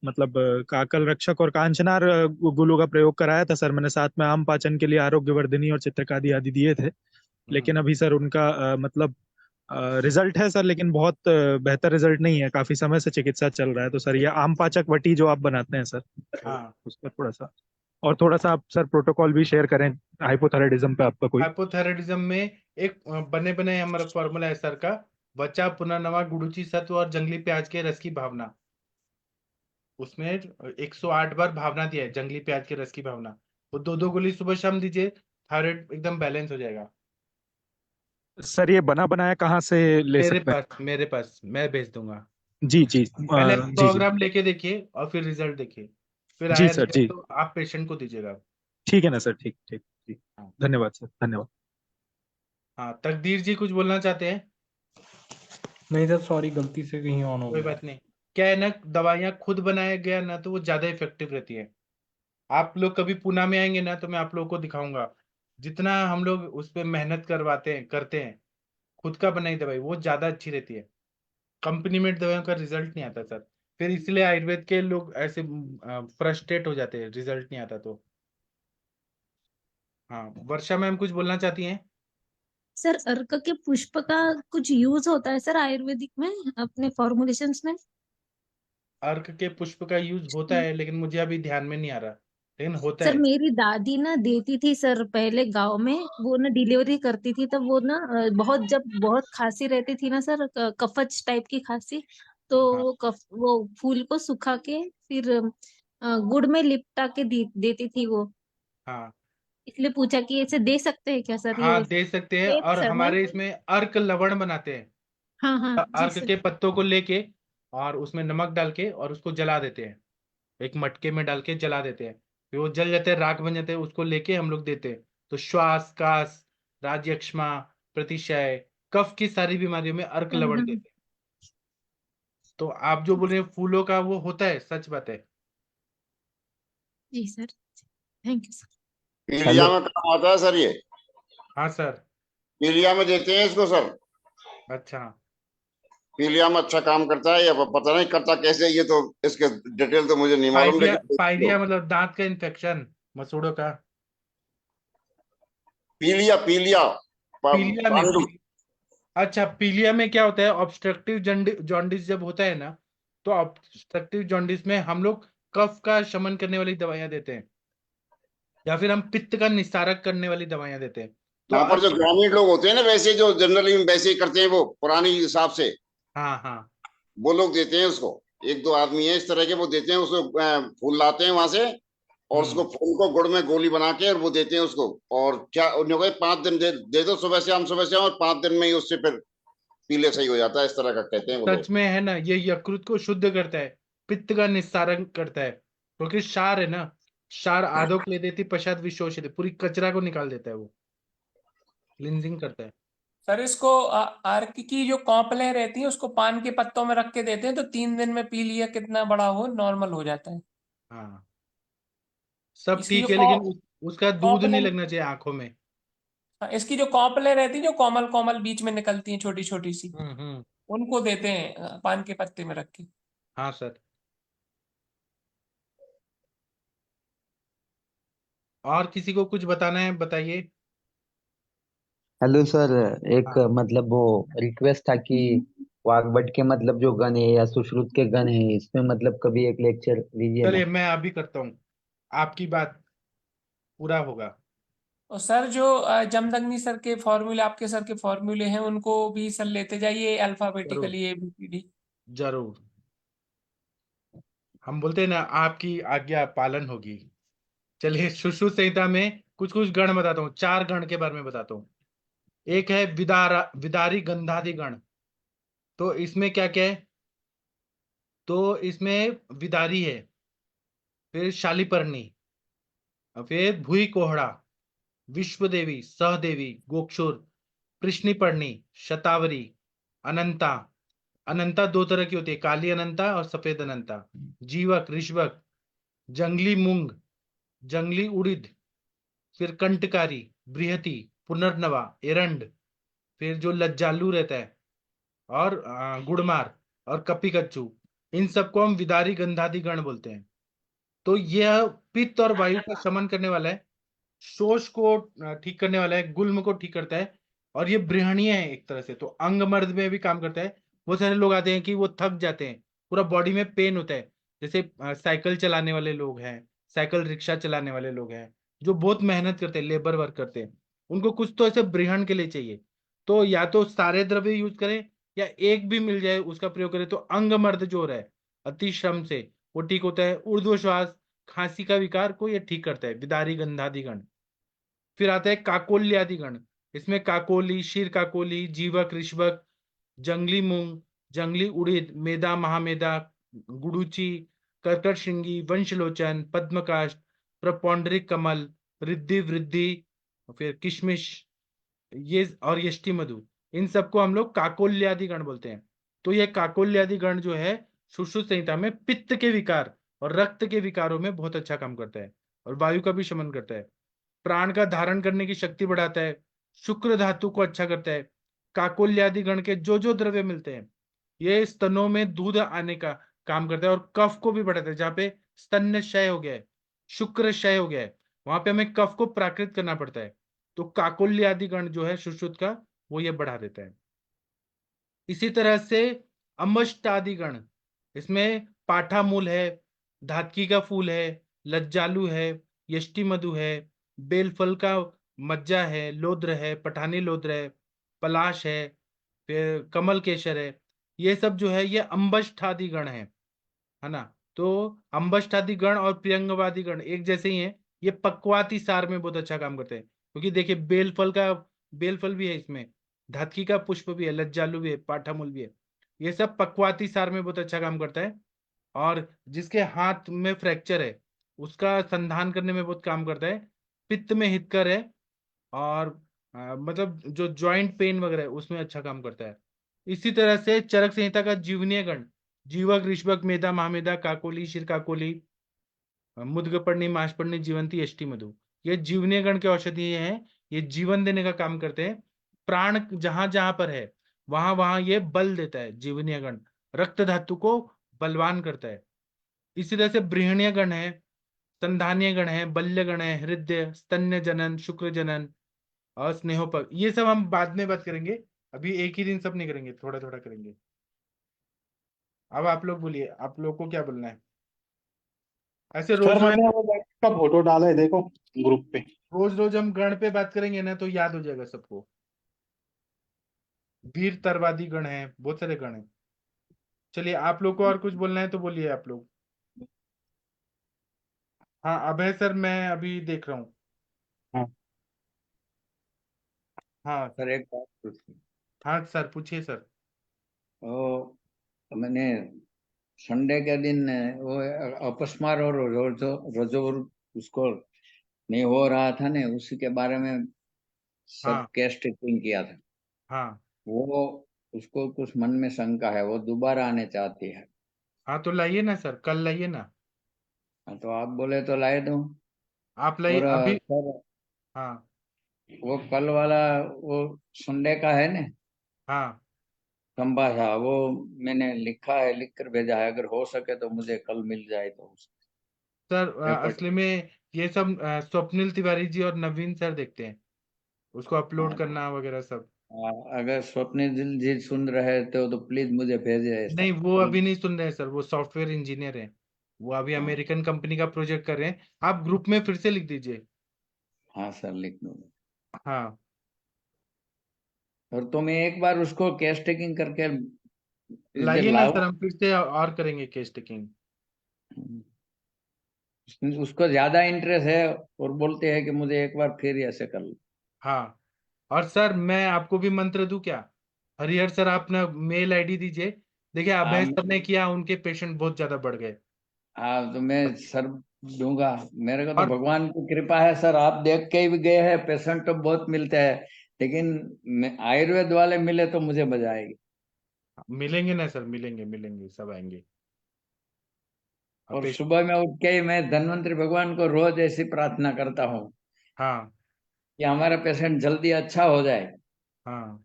मतलब काकल रक्षक और कांचनार गुलू का प्रयोग कराया था सर मैंने, साथ में आम पाचन के लिए आरोग्यवर्धिनी और चित्रकादि आदि दिए थे। हम्म। लेकिन अभी सर उनका मतलब रिजल्ट है सर, लेकिन बहुत बेहतर रिजल्ट नहीं है, काफी समय से चिकित्सा चल रहा है। तो सर ये आम पाचक वटी जो आप बनाते हैं सर, हाँ, उस पर थोड़ा सा, और थोड़ा सा आप सर प्रोटोकॉल भी शेयर करें हाइपोथायराइडिज्म पे आपका कोई। हाइपोथायराइडिज्म में एक बने बने हमारा फॉर्मूला है सर का, बच्चा पुनर्नवा गुड़ुची सत्व और जंगली प्याज के रस की भावना। उसमें 108 बार भावना दिया है, जंगली प्याज के रस की भावना। वो 2-2 गोली सुबह शाम दीजिए, थायराइड एकदम बैलेंस हो जाएगा। सर ये बना बनाया कहाँ से ले सकते हैं? मेरे पास मैं भेज दूंगा। जी जी। पहले जी 100 जी। ग्राम लेके देखिए और फिर रिजल्ट देखिए, फिर जी आया सर। रिजल्ट जी तो आप पेशेंट को दीजिएगा। ठीक है ना सर, ठीक ठीक ठीक। हाँ। धन्यवाद सर, धन्यवाद। हाँ, तकदीर जी कुछ बोलना चाहते हैं? नहीं सर, सॉरी, गलती से कहीं ऑन हो कोई गया। बात नहीं। क्या है ना, दवाइयाँ खुद बनाया गया ना तो वो ज्यादा इफेक्टिव रहती है। आप लोग कभी पुणे में आएंगे ना तो मैं आप लोगों को दिखाऊंगा, जितना हम लोग उस पर मेहनत करवाते हैं करते हैं, खुद का बनाई दवाई वो ज्यादा अच्छी रहती है। कंपनी मेड दवाइयों का रिजल्ट नहीं आता सर, फिर इसलिए आयुर्वेद के लोग ऐसे फ्रस्ट्रेट हो जाते हैं, रिजल्ट नहीं आता तो। हाँ, वर्षा मैम कुछ बोलना चाहती हैं? सर अर्क के पुष्प का कुछ यूज होता है सर आयुर्वेदिक में अपने फॉर्मुलेशंस में? अर्क के पुष्प का यूज होता है, लेकिन मुझे अभी ध्यान में नहीं आ रहा, लेकिन होता सर है। मेरी दादी ना देती थी सर पहले गांव में, वो ना डिलीवरी करती थी तब वो ना बहुत जब बहुत खांसी रहती थी ना सर, कफज टाइप की खांसी, तो हाँ वो फूल को सुखा के फिर गुड़ में लिपटा के देती थी वो। हाँ इसलिए पूछा कि इसे दे सकते हैं क्या सर ये? हाँ, दे सकते हैं। एक और समय हमारे पे। इसमें अर्क लवण बनाते हैं। हाँ हाँ जी अर्क सर। के पत्तों को लेके और उसमें नमक डाल के और उसको जला देते हैं, एक मटके में डाल के जला देते हैं, फिर वो जल जाते हैं, राख बन जाते हैं, उसको लेके हम लोग देते हैं। तो श्वास, कास, राजयक्ष्मा, प्रतिशय, कफ की सारी बीमारियों में अर्क हाँ, लवण हाँ, देते हैं। तो आप जो बोल रहे हैं फूलों का, वो होता है, सच बात है। जी सर, थैंक यू सर। पीलिया में काम आता है सर ये? हाँ सर। पीलिया में देते हैं इसको सर? अच्छा, पीलिया में अच्छा काम करता है या पता नहीं करता कैसे, ये तो इसके डिटेल तो मुझे नहीं मालूम, पायरिया, लेकिन पायरिया मतलब दांत का इन्फेक्शन, मसूड़ों का। पीलिया पीलिया पीलिया में पांडु। अच्छा, पीलिया में क्या होता है, ऑब्स्ट्रक्टिव जॉन्डिस जब होता है ना, तो ऑब्स्ट्रक्टिव जॉन्डिस में हम लोग कफ का शमन करने वाली दवाइयां देते हैं, या फिर हम पित्त का निस्तारक करने वाली दवाइयां देते हैं। तो यहाँ पर जो ग्रामीण लोग होते हैं ना, वैसे जो जनरली वैसे ही करते हैं, वो पुरानी हिसाब से हाँ हाँ वो लोग देते हैं उसको। एक दो आदमी है इस तरह के, वो देते हैं उसको, फूल लाते हैं वहां से और उसको फूल को गुड़ में गोली बना के और वो देते हैं उसको। और क्या उन्होंने कहा 5 दिन दे दो, सुबह से हम सुबह से, और 5 दिन में ही उससे फिर पीले सही हो जाता है, इस तरह का कहते हैं वो लोग। सच में है ना, ये यकृत को शुद्ध करता है, पित्त का निस्तारण करता है, क्योंकि क्षार है ना, क्षार आदो ले देती पश्चात विशोषित, पूरी कचरा को निकाल देता है, वो क्लींजिंग करता है। सर इसको अर्क की जो कॉम्प्लें रहती हैं उसको पान के पत्तों में रख के देते हैं, तो 3 दिन में पी लिया, कितना बड़ा हो नॉर्मल हो जाता है। हाँ, सब इसकी जो ठीक है, लेकिन उसका दूध नहीं कॉम्प्लें, लगना चाहिए आंखों में। इसकी जो कॉम्प्लें रहती हैं जो कोमल कोमल बीच में निकलती हैं छोटी छोटी सी, हम्म। उनको देते हैं पान के पत्ते में रख के। हाँ सर। और किसी को कुछ बताना है, बताइए। हेलो सर, एक हाँ मतलब वो रिक्वेस्ट था कि वाग्भट के मतलब जो गण है या सुश्रुत के गण है, इसमें मतलब कभी एक लेक्चर दीजिए ना। चलिए, मैं अभी करता हूँ, आपकी बात पूरा होगा। और सर जो जमदग्नि सर के फॉर्मूले, आपके सर के फॉर्मूले हैं, उनको भी सर लेते जाइए जरूर अल्फाबेटिकली ABCD। जरूर, हम बोलते हैं ना, आपकी आज्ञा पालन होगी। चलिए, सुश्रुत संहिता में कुछ कुछ गण बताता हूँ, 4 गण के बारे में बताता हूँ। एक है विदारी गंधादि गण। तो इसमें क्या क्या है, तो इसमें विदारी है, फिर शालिपर्णी, और फिर भूई कोहड़ा, विश्व देवी, सहदेवी, गोक्षुर, कृष्णिपर्णी, शतावरी, अनंता। अनंता 2 तरह की होती है, काली अनंता और सफेद अनंता। जीवक, ऋषभक, जंगली मूंग, जंगली उड़िद, फिर कंटकारी, बृहति, पुनर्नवा, एरंड, फिर जो लज्जालू रहता है, और गुड़मार, और कपिकच्चू। इन सबको हम विदारी गंधादि गण बोलते हैं। तो यह पित्त और वायु का शमन करने वाला है, शोष को ठीक करने वाला है, गुल्म को ठीक करता है, और ये बृहणीय है एक तरह से, तो अंग मर्द में भी काम करता है। बहुत सारे लोग आते हैं कि वो थक जाते हैं, पूरा बॉडी में पेन होता है, जैसे साइकिल चलाने वाले लोग हैं, साइकिल रिक्शा चलाने वाले लोग हैं, जो बहुत मेहनत करते हैं, लेबर वर्क करते हैं, उनको कुछ तो ऐसे बृहण के लिए चाहिए। तो या तो सारे द्रव्य यूज करें, या एक भी मिल जाए उसका प्रयोग करें, तो अंग मर्द जो हो रहा है अति श्रम से, वो ठीक होता है। ऊर्ध्व श्वास, खांसी का विकार को ये ठीक करता है, विदारी गंधादि गण। फिर आता है काकोल्यादि गण। इसमें काकोली, शीर काकोली, जीवक, ऋषभक, जंगली मूंग, जंगली उड़िद, मेदा, महामेदा, गुडुची, कर्कट श्रृंगी, वंशलोचन, पद्मकाष्ठ, प्रपौंडरिक कमल, रिद्धि वृद्धि, फिर किशमिश, ये और यष्टि मधु। इन सबको हम लोग काकोल्यादि गण बोलते हैं। तो ये काकोल्यादि गण जो है, सुश्रुत संहिता में पित्त के विकार और रक्त के विकारों में बहुत अच्छा काम करता है, और वायु का भी शमन करता है, प्राण का धारण करने की शक्ति बढ़ाता है, शुक्र धातु को अच्छा करता है। काकोल्यादि गण के जो जो द्रव्य मिलते हैं, ये स्तनों में दूध आने का काम करता है, और कफ को भी बढ़ाता है। जहाँ पे स्तन क्षय हो गया है, शुक्र क्षय हो गया है, वहां पे हमें कफ को प्राकृत करना पड़ता है। तो काकोल्य आदि गण जो है सुश्रुत का, वो ये बढ़ा देता है। इसी तरह से अमष्ट आदि गण, इसमें पाठामूल है, धातकी का फूल है, लज्जालू है, यष्टि मधु है, बेलफल का मज्जा है, लोद्र है, पठानी लोद्र है, पलाश है, फिर कमल केसर है। ये सब जो है ये अम्बष्ठादि गण है ना। तो अम्बष्ठादि गण और प्रियंगवादी गण एक जैसे ही हैं। ये पक्वाती सार में बहुत अच्छा काम करते हैं, क्योंकि देखिए बेलफल भी है इसमें, धातकी का पुष्प भी है, लज्जालु भी है, पाठामूल भी है। ये सब पक्वाती सार में बहुत अच्छा काम करता है। और जिसके हाथ में फ्रैक्चर है उसका संधान करने में बहुत काम करता है। पित्त में हितकर है, और मतलब जो जॉइंट पेन वगैरह है उसमें अच्छा काम करता है। इसी तरह से चरक संहिता का जीवनीय गण, जीवक, ऋषभक, मेधा, महामेधा, काकोली, शिरकाकोली, मुद्गपर्णी, माशपर्णी, जीवंती, यष्टि मधु, ये जीवनीय गण के औषधि हैं। ये जीवन देने का काम करते हैं। प्राण जहां जहां पर है वहां वहां ये बल देता है। जीवनीय गण रक्त धातु को बलवान करता है। इसी तरह से बृहणीय गण है, संधानीय गण है, बल्य गण है, हृदय, स्तन्य जनन, शुक्र जनन और स्नेहोपक, ये सब हम बाद में बात करेंगे। अभी एक ही दिन सब नहीं करेंगे, थोड़ा थोड़ा करेंगे। अब आप लोग बोलिए, आप लोग को क्या बोलना है? ऐसे रोज सर रोज मैंने वो बैग का फोटो डाला है, देखो ग्रुप पे। रोज रोज हम गण पे बात करेंगे ना तो याद हो जाएगा सबको। वीर तरवादी गण है, बहुत सारे गण हैं। चलिए, आप लोग को और कुछ बोलना है तो बोलिए आप लोग। हाँ अभय सर, मैं अभी देख रहा हूँ। हाँ हाँ सर एक बात पूछी। हाँ सर, पूछिए सर। वो मैंने संडे के दिन वो अपस्मार और रजोवर उसको नहीं हो रहा था ने, उसी के बारे में सब हाँ केस टेकिंग किया था। हाँ वो उसको कुछ मन में शंका है, वो दोबारा आने चाहती है। हाँ, तो लाइए ना सर, कल लाइए ना। हाँ, तो आप बोले तो लाए दूं। आप लाइए और अभी। सर हाँ वो कल वाला वो संडे का है ना हाँ संभाषा, वो मैंने लिखा है, लिख कर भेजा है। अगर हो सके तो मुझे कल मिल जाए तो सर, पेपर। असली में ये सब स्वप्निल तिवारी जी और नवीन सर देखते हैं, उसको अपलोड हाँ, करना वगैरह सब। अगर स्वप्निल जी सुन रहे तो प्लीज मुझे भेजे ऐसा नहीं, वो कल। अभी नहीं सुन रहे हैं सर, वो सॉफ्टवेयर इंजीनियर हैं। वो अभी हाँ अमेरिकन कंपनी का प्रोजेक्ट कर रहे हैं। आप ग्रुप में फिर से लिख दीजिए। हाँ सर, लिख दूंगा। हाँ और तो मैं एक बार उसको केस टेकिंग करके इधर लाइए ना लाऊं। सर, हम फिर से और करेंगे केस टेकिंग। उसको ज्यादा इंटरेस्ट है और बोलते हैं कि मुझे एक बार फिर ऐसे कर लो। हाँ, और सर मैं आपको भी मंत्र दूं क्या? हरिहर सर, आप ना मेल आईडी दीजिए। देखिए, अभय हाँ सर ने किया, उनके पेशेंट बहुत ज्यादा बढ़ गए। हाँ, तो मैं सर दूंगा। मेरे को तो और भगवान की कृपा है सर, आप देख के भी गए हैं, पेशेंट तो बहुत मिलते हैं, लेकिन आयुर्वेद वाले मिले तो मुझे मजा आएगी। मिलेंगे ना सर, मिलेंगे मिलेंगे, सब आएंगे। अब और सुबह में उठ के ही मैं धन्वंतरी भगवान को रोज ऐसी प्रार्थना करता हूँ हाँ कि हमारा पेशेंट जल्दी अच्छा हो जाए। हाँ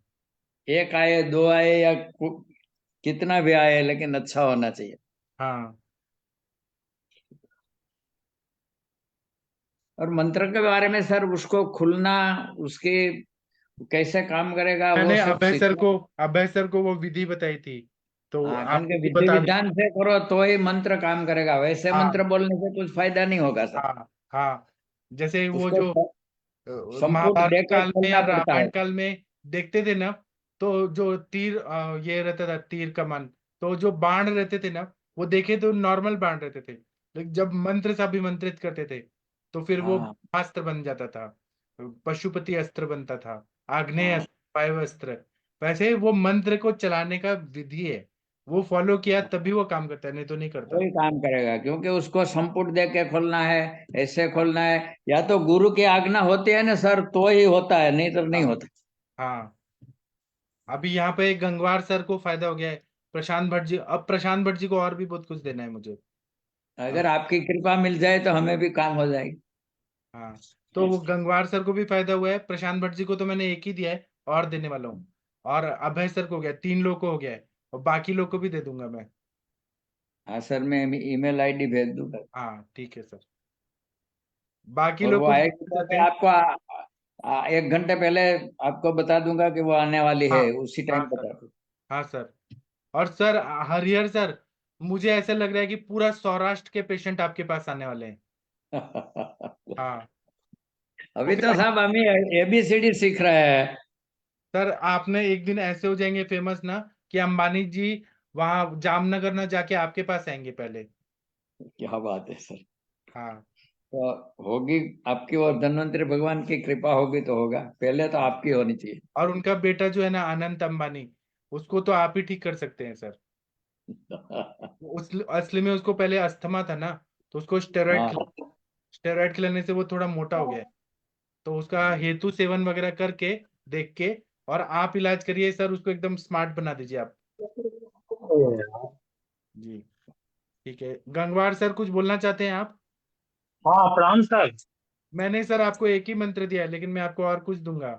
एक आए, दो आए, या कितना भी आए, लेकिन अच्छा होना चाहिए। हाँ। और मंत्र के बारे में सर, उसको खुलना, उसके कैसे काम करेगा वो मैंने सब सीखना। अभय सर को वो विधि बताई थी, तो हाँ, क्योंकि आपको भी विधि बता दी। विधान से करो तो ही मंत्र काम करेगा, वैसे हाँ मंत्र बोलने से कुछ फायदा नहीं होगा सर। हाँ हाँ, जैसे वो उसको जो संपुट महाभारत देकर काल में या खोलना पड़ता रामायण है। काल में देखते थे ना, तो जो तीर ये रहता था, तीर कमान, तो जो बाण रहते थे ना, वो देखे तो नॉर्मल बाण रहते थे, लेकिन जब मंत्र से अभिमंत्रित करते थे तो फिर वो हाँ अस्त्र बन जाता था। पशुपति अस्त्र बनता था, आग्नेय हाँ, अस्त्र, वायु अस्त्र। वैसे वो मंत्र को चलाने का विधि है, वो फॉलो किया तभी वो काम करता है, नहीं तो नहीं करता। वही काम करेगा, क्योंकि उसको संपुट दे के खोलना है, ऐसे खोलना है। या तो गुरु की आज्ञा होती है ना सर, तो ही होता है, नहीं तो नहीं हाँ होता। हाँ। अभी यहाँ पे गंगवार सर को फायदा हो गया है। प्रशांत भट्ट जी, अब प्रशांत भट्ट जी को और भी बहुत कुछ देना है मुझे। अगर अब आपकी कृपा मिल जाए तो हमें भी काम हो जाएगी। हाँ, तो वो गंगवार सर को भी फायदा हुआ है। प्रशांत भट्ट जी को तो मैंने एक ही दिया है, और देने वाला हूँ। और अभय सर को हो गया, 3 लोग को हो गया है, और बाकी लोग को भी दे दूंगा मैं। हाँ सर, मैं ईमेल आईडी भेज दूंगा। हाँ ठीक है सर, बाकी और लोग वो को आएगी भी तो देते मैं हैं। आपको 1 घंटे पहले आपको बता दूंगा कि वो आने वाली हाँ है, उसी टाइम हाँ सर, बता दूँ। हाँ सर। और सर हरिहर सर, मुझे ऐसा लग रहा है कि पूरा सौराष्ट्र के पेशेंट आपके पास आने वाले हैं। हाँ अभी तो तो फिर सब हमें ABCD सीख रहे हैं। सर आपने एक दिन ऐसे हो जाएंगे फेमस ना कि अंबानी जी वहां जामनगर ना जाके आपके पास आएंगे पहले। क्या बात है सर। हाँ तो होगी आपकी और धन्वंतरी भगवान की कृपा होगी तो होगा, पहले तो आपकी होनी चाहिए। और उनका बेटा जो है ना अनंत अंबानी, उसको तो आप ही ठीक कर सकते हैं सर। उस असली में उसको पहले अस्थमा था ना, तो उसको हाँ स्टेरॉइड खिलाने से वो थोड़ा मोटा हो गया है। तो उसका हेतु सेवन वगैरह करके देख के और आप इलाज करिए सर, उसको एकदम स्मार्ट बना दीजिए आप। जी ठीक है। गंगवार सर कुछ बोलना चाहते हैं आप? हाँ प्रणाम सर। मैंने सर आपको एक ही मंत्र दिया है, लेकिन मैं आपको और कुछ दूंगा।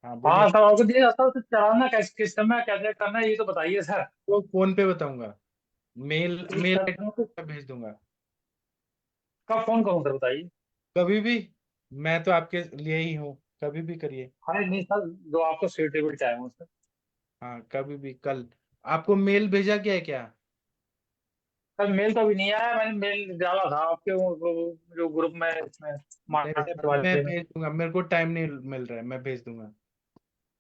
हाँ बोलिए। हाँ सर, आपको दिया सर, तो चलाना किस समय कैसे करना है ये तो बताइए सर। वो फोन पे बताऊंगा, मेल ठीक मेल सर, पे भेज दूंगा। कब फोन करूँ सर बताइए। कभी भी, मैं तो आपके लिए ही हूँ, कभी भी करिए। अरे नहीं सर, जो आपको सुटेबल टाइम हो सर। हाँ कभी भी, कल आपको मेल भेजा क्या है क्या? सर मेल तो अभी नहीं आया, मैंने मेल डाला था आपके जो ग्रुप में इसमें नहीं मार्केट सर, मैं वाले में। भेज दूंगा, मेरे को टाइम नहीं मिल रहा है, मैं भेज दूंगा।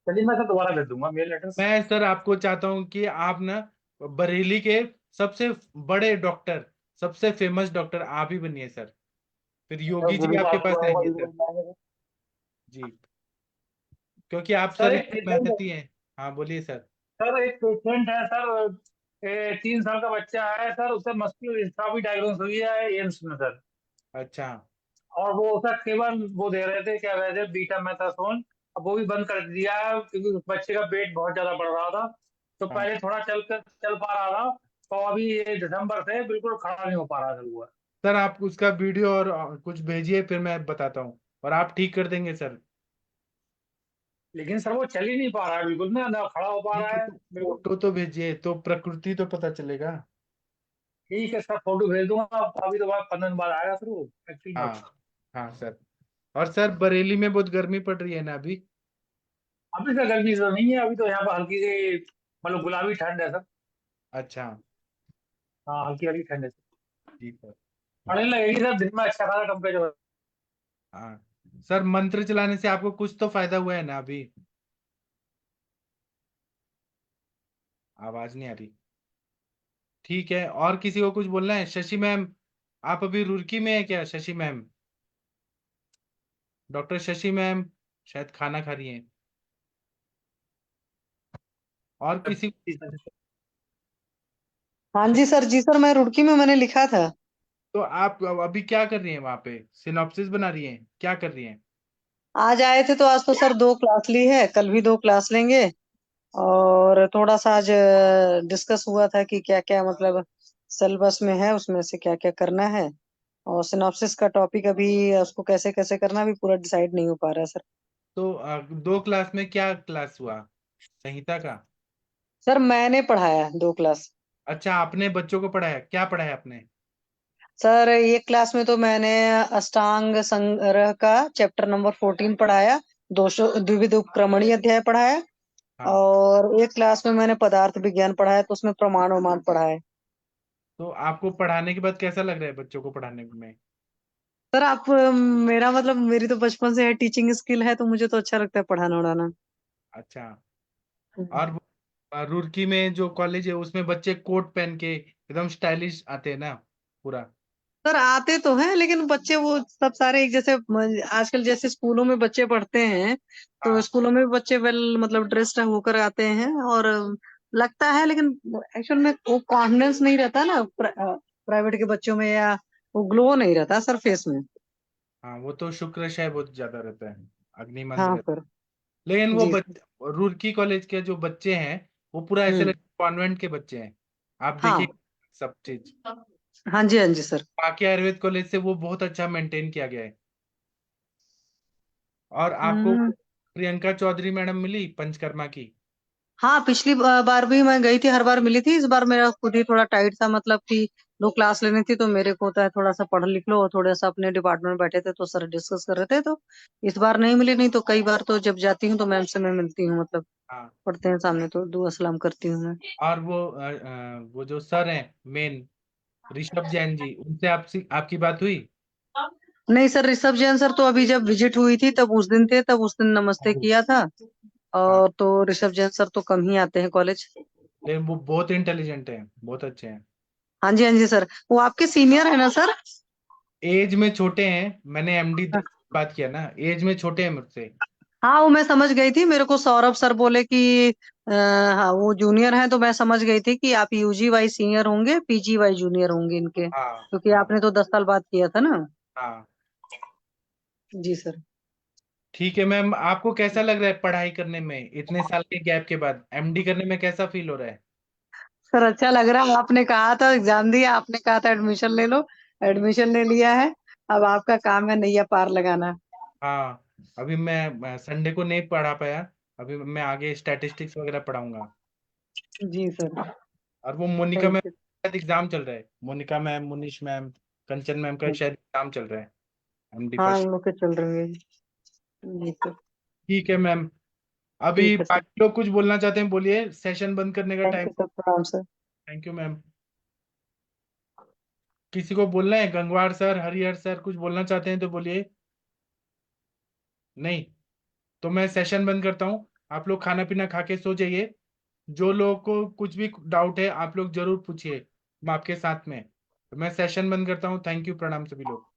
चलिए मैं सर दोबारा भेज दूंगा मेल एड्रेस। मैं सर आपको चाहता हूँ कि आप ना बरेली के सबसे बड़े डॉक्टर, सबसे फेमस डॉक्टर आप ही बनिए सर। फिर योगी जी बिल्कुल आपके आपकी पास बात आएंगे बिल्कुल सर। मानेंगे। जी, क्योंकि आप सर सर एक इतने पेशेंट है, मेहनती हैं। हाँ बोलिए सर। सर एक पेशेंट है सर, 3 साल का बच्चा है सर, उसे मस्कुलर डिस्ट्रॉफी डायग्नोज हुई है एम्स में सर। अच्छा और वो उसका केवल वो दे रहे थे, क्या कहते हैं, बीटा मेथासोन। अब वो भी बंद कर दिया है क्योंकि उस बच्चे का पेट बहुत ज्यादा बढ़ रहा था। तो हाँ पहले थोड़ा चल पा रहा था, तो अभी ये दिसंबर से बिल्कुल खड़ा नहीं हो पा रहा था वो। सर, आप उसका वीडियो और कुछ भेजिए, फिर मैं बताता हूँ और आप ठीक कर देंगे सर। लेकिन सर वो चल ही नहीं पा रहा है बिल्कुल, ना खड़ा हो पा ठीक रहा है है तो बिल्कुल। फोटो तो भेजिए, तो प्रकृति तो पता चलेगा। ठीक है सर, फोटो भेज दूंगा, अभी तो 15 दिन बाद आएगा सर वो एक्चुअल में। हाँ हाँ सर। और सर बरेली में बहुत गर्मी पड़ रही है ना अभी? अभी सर गर्मी तो नहीं है, अभी तो यहाँ पर हल्की सी मतलब गुलाबी ठंड है सर। अच्छा हाँ हल्की हल्की ठंड है सर। जी सर। पढ़ने लगेगी सर, दिन में अच्छा खासा टेम्परेचर। हाँ सर, मंत्र चलाने से आपको कुछ तो फायदा हुआ है ना अभी? आवाज नहीं आ रही। ठीक है, और किसी को कुछ बोलना है? शशि मैम, आप अभी रुड़की में है क्या Shashi ma'am? Doctor Shashi ma'am शायद खाना खा रही हैं। और किसी? हाँ जी सर, जी सर, मैं रुड़की में मैंने लिखा था। तो आप अभी क्या कर रही हैं वहां पे? सिनॉप्सिस बना रही हैं, क्या कर रही हैं? आज आए थे तो आज तो सर 2 क्लास ली है, कल भी 2 क्लास लेंगे। और थोड़ा सा आज डिस्कस हुआ था कि क्या क्या मतलब सिलेबस में है, उसमें से क्या क्या करना है। और सिनॉप्सिस का टॉपिक अभी उसको कैसे कैसे करना अभी पूरा डिसाइड नहीं हो पा रहा है सर। तो 2 क्लास में क्या क्लास हुआ? संहिता का? सर मैंने पढ़ाया 2 क्लास। अच्छा, आपने बच्चों को पढ़ाया, क्या पढ़ाया आपने? सर एक क्लास में तो मैंने अष्टांग संग्रह का चैप्टर नंबर 14 पढ़ाया, दोषो द्विविध उपक्रमणीय अध्याय पढ़ाया। हाँ, और एक क्लास में मैंने पदार्थ विज्ञान पढ़ाया, तो उसमें प्रमाण वमान पढ़ाया। तो आपको पढ़ाने के बाद कैसा लग रहा है बच्चों को पढ़ाने में? सर आप मेरा मतलब मेरी तो बचपन से है टीचिंग स्किल है, तो मुझे तो अच्छा लगता है पढ़ाना उड़ाना। अच्छा। और रुड़की में जो कॉलेज है उसमें बच्चे कोट पहन के एकदम स्टाइलिश आते हैं ना पूरा? सर आते तो हैं, लेकिन बच्चे वो सब सारे एक जैसे आजकल जैसे स्कूलों में बच्चे पढ़ते हैं, तो हाँ स्कूलों में भी बच्चे वेल मतलब ड्रेस्ड होकर आते हैं। और लगता है, लेकिन एक्चुअल में वो कॉन्फिडेंस नहीं रहता ना प्राइवेट के बच्चों में, या वो ग्लो नहीं रहता सर फेस में। हाँ, वो तो शुक्र बहुत ज्यादा रहता है, अग्निमंद हाँ रहता सर। है। लेकिन वो जी सर। रुड़की कॉलेज के जो बच्चे हैं वो पूरा ऐसे हम्म। लगते कॉन्वेंट के बच्चे हैं। आप देखिए हाँ सब चीज। हाँ जी, हाँ जी सर। बाकी आयुर्वेद कॉलेज से वो बहुत अच्छा मेंटेन किया गया है। और आपको हम्म। प्रियंका चौधरी मैडम मिली पंचकर्मा की? हाँ, पिछली बार भी मैं गई थी, हर बार मिली थी। इस बार मेरा खुद ही थोड़ा टाइट था, मतलब कि 2 क्लास लेनी थी, तो मेरे को होता है थोड़ा सा पढ़ लिख लो, और थोड़ा सा अपने डिपार्टमेंट में बैठे थे तो सर डिस्कस कर रहे थे, तो इस बार नहीं मिली। नहीं तो कई बार तो जब जाती हूँ तो मैम से मैं मिलती हूँ, मतलब हाँ। पढ़ते हैं सामने तो दुआ सलाम करती हूँ मैं। और वो जो सर हैं मेन ऋषभ जैन जी, उनसे आपकी बात हुई? नहीं सर, ऋषभ जैन सर तो अभी जब विजिट हुई थी तब उस दिन थे, तब उस दिन नमस्ते किया था। हाँ, और तो ऋषभ जैन सर तो कम ही आते हैं कॉलेज। लेकिन वो बहुत इंटेलिजेंट है, बहुत अच्छे हैं। हाँ जी, हाँ जी सर, वो आपके सीनियर है ना सर? एज में छोटे हैं, मैंने एमडी बात किया ना, एज में छोटे हैं मुझसे। हाँ, वो मैं समझ गई थी। मेरे को सौरभ सर बोले कि हाँ वो जूनियर हैं, तो मैं समझ गई थी कि आप यूजी वाई सीनियर होंगे, पीजी वाई जूनियर होंगे इनके, हाँ क्योंकि आपने तो 10 साल बाद किया था ना। हाँ। जी सर। ठीक है मैम, आपको कैसा लग रहा है पढ़ाई करने में इतने साल के गैप के बाद? एमडी करने में कैसा फील हो रहा है? सर अच्छा लग रहा है, आपने कहा था एग्जाम दिया, आपने कहा था एडमिशन ले लो, एडमिशन ले लिया है। अब आपका काम है नैया पार लगाना। हाँ, अभी मैं संडे को नहीं पढ़ा पाया, अभी मैं आगे स्टैटिस्टिक्स वगैरह पढ़ाऊंगा। जी सर। और वो मोनिका थैंक मैम यू। शायद एग्जाम चल रहा है, मोनिका मैम, मुनीश मैम, कंचन मैम का शायद एग्जाम चल रहा है एमडी हाँ, फर्स्ट। हम लोग के चल रहे हैं। जी सर। ठीक है मैम, अभी ठीक है सर। बाकी लोग कुछ बोलना चाहते हैं, बोलिए, सेशन बंद करने का थैंक टाइम। यू सर, प्रणाम सर। Thank you ma'am. किसी को बोलना है? गंगवार सर, हरिहर सर कुछ बोलना चाहते हैं तो बोलिए। नहीं तो मैं सेशन बंद करता हूँ, आप लोग खाना पीना खा के सो जाइए। जो लोगों को कुछ भी डाउट है आप लोग जरूर पूछिए, मैं आपके साथ में। तो मैं सेशन बंद करता हूँ। थैंक यू, प्रणाम सभी लोग।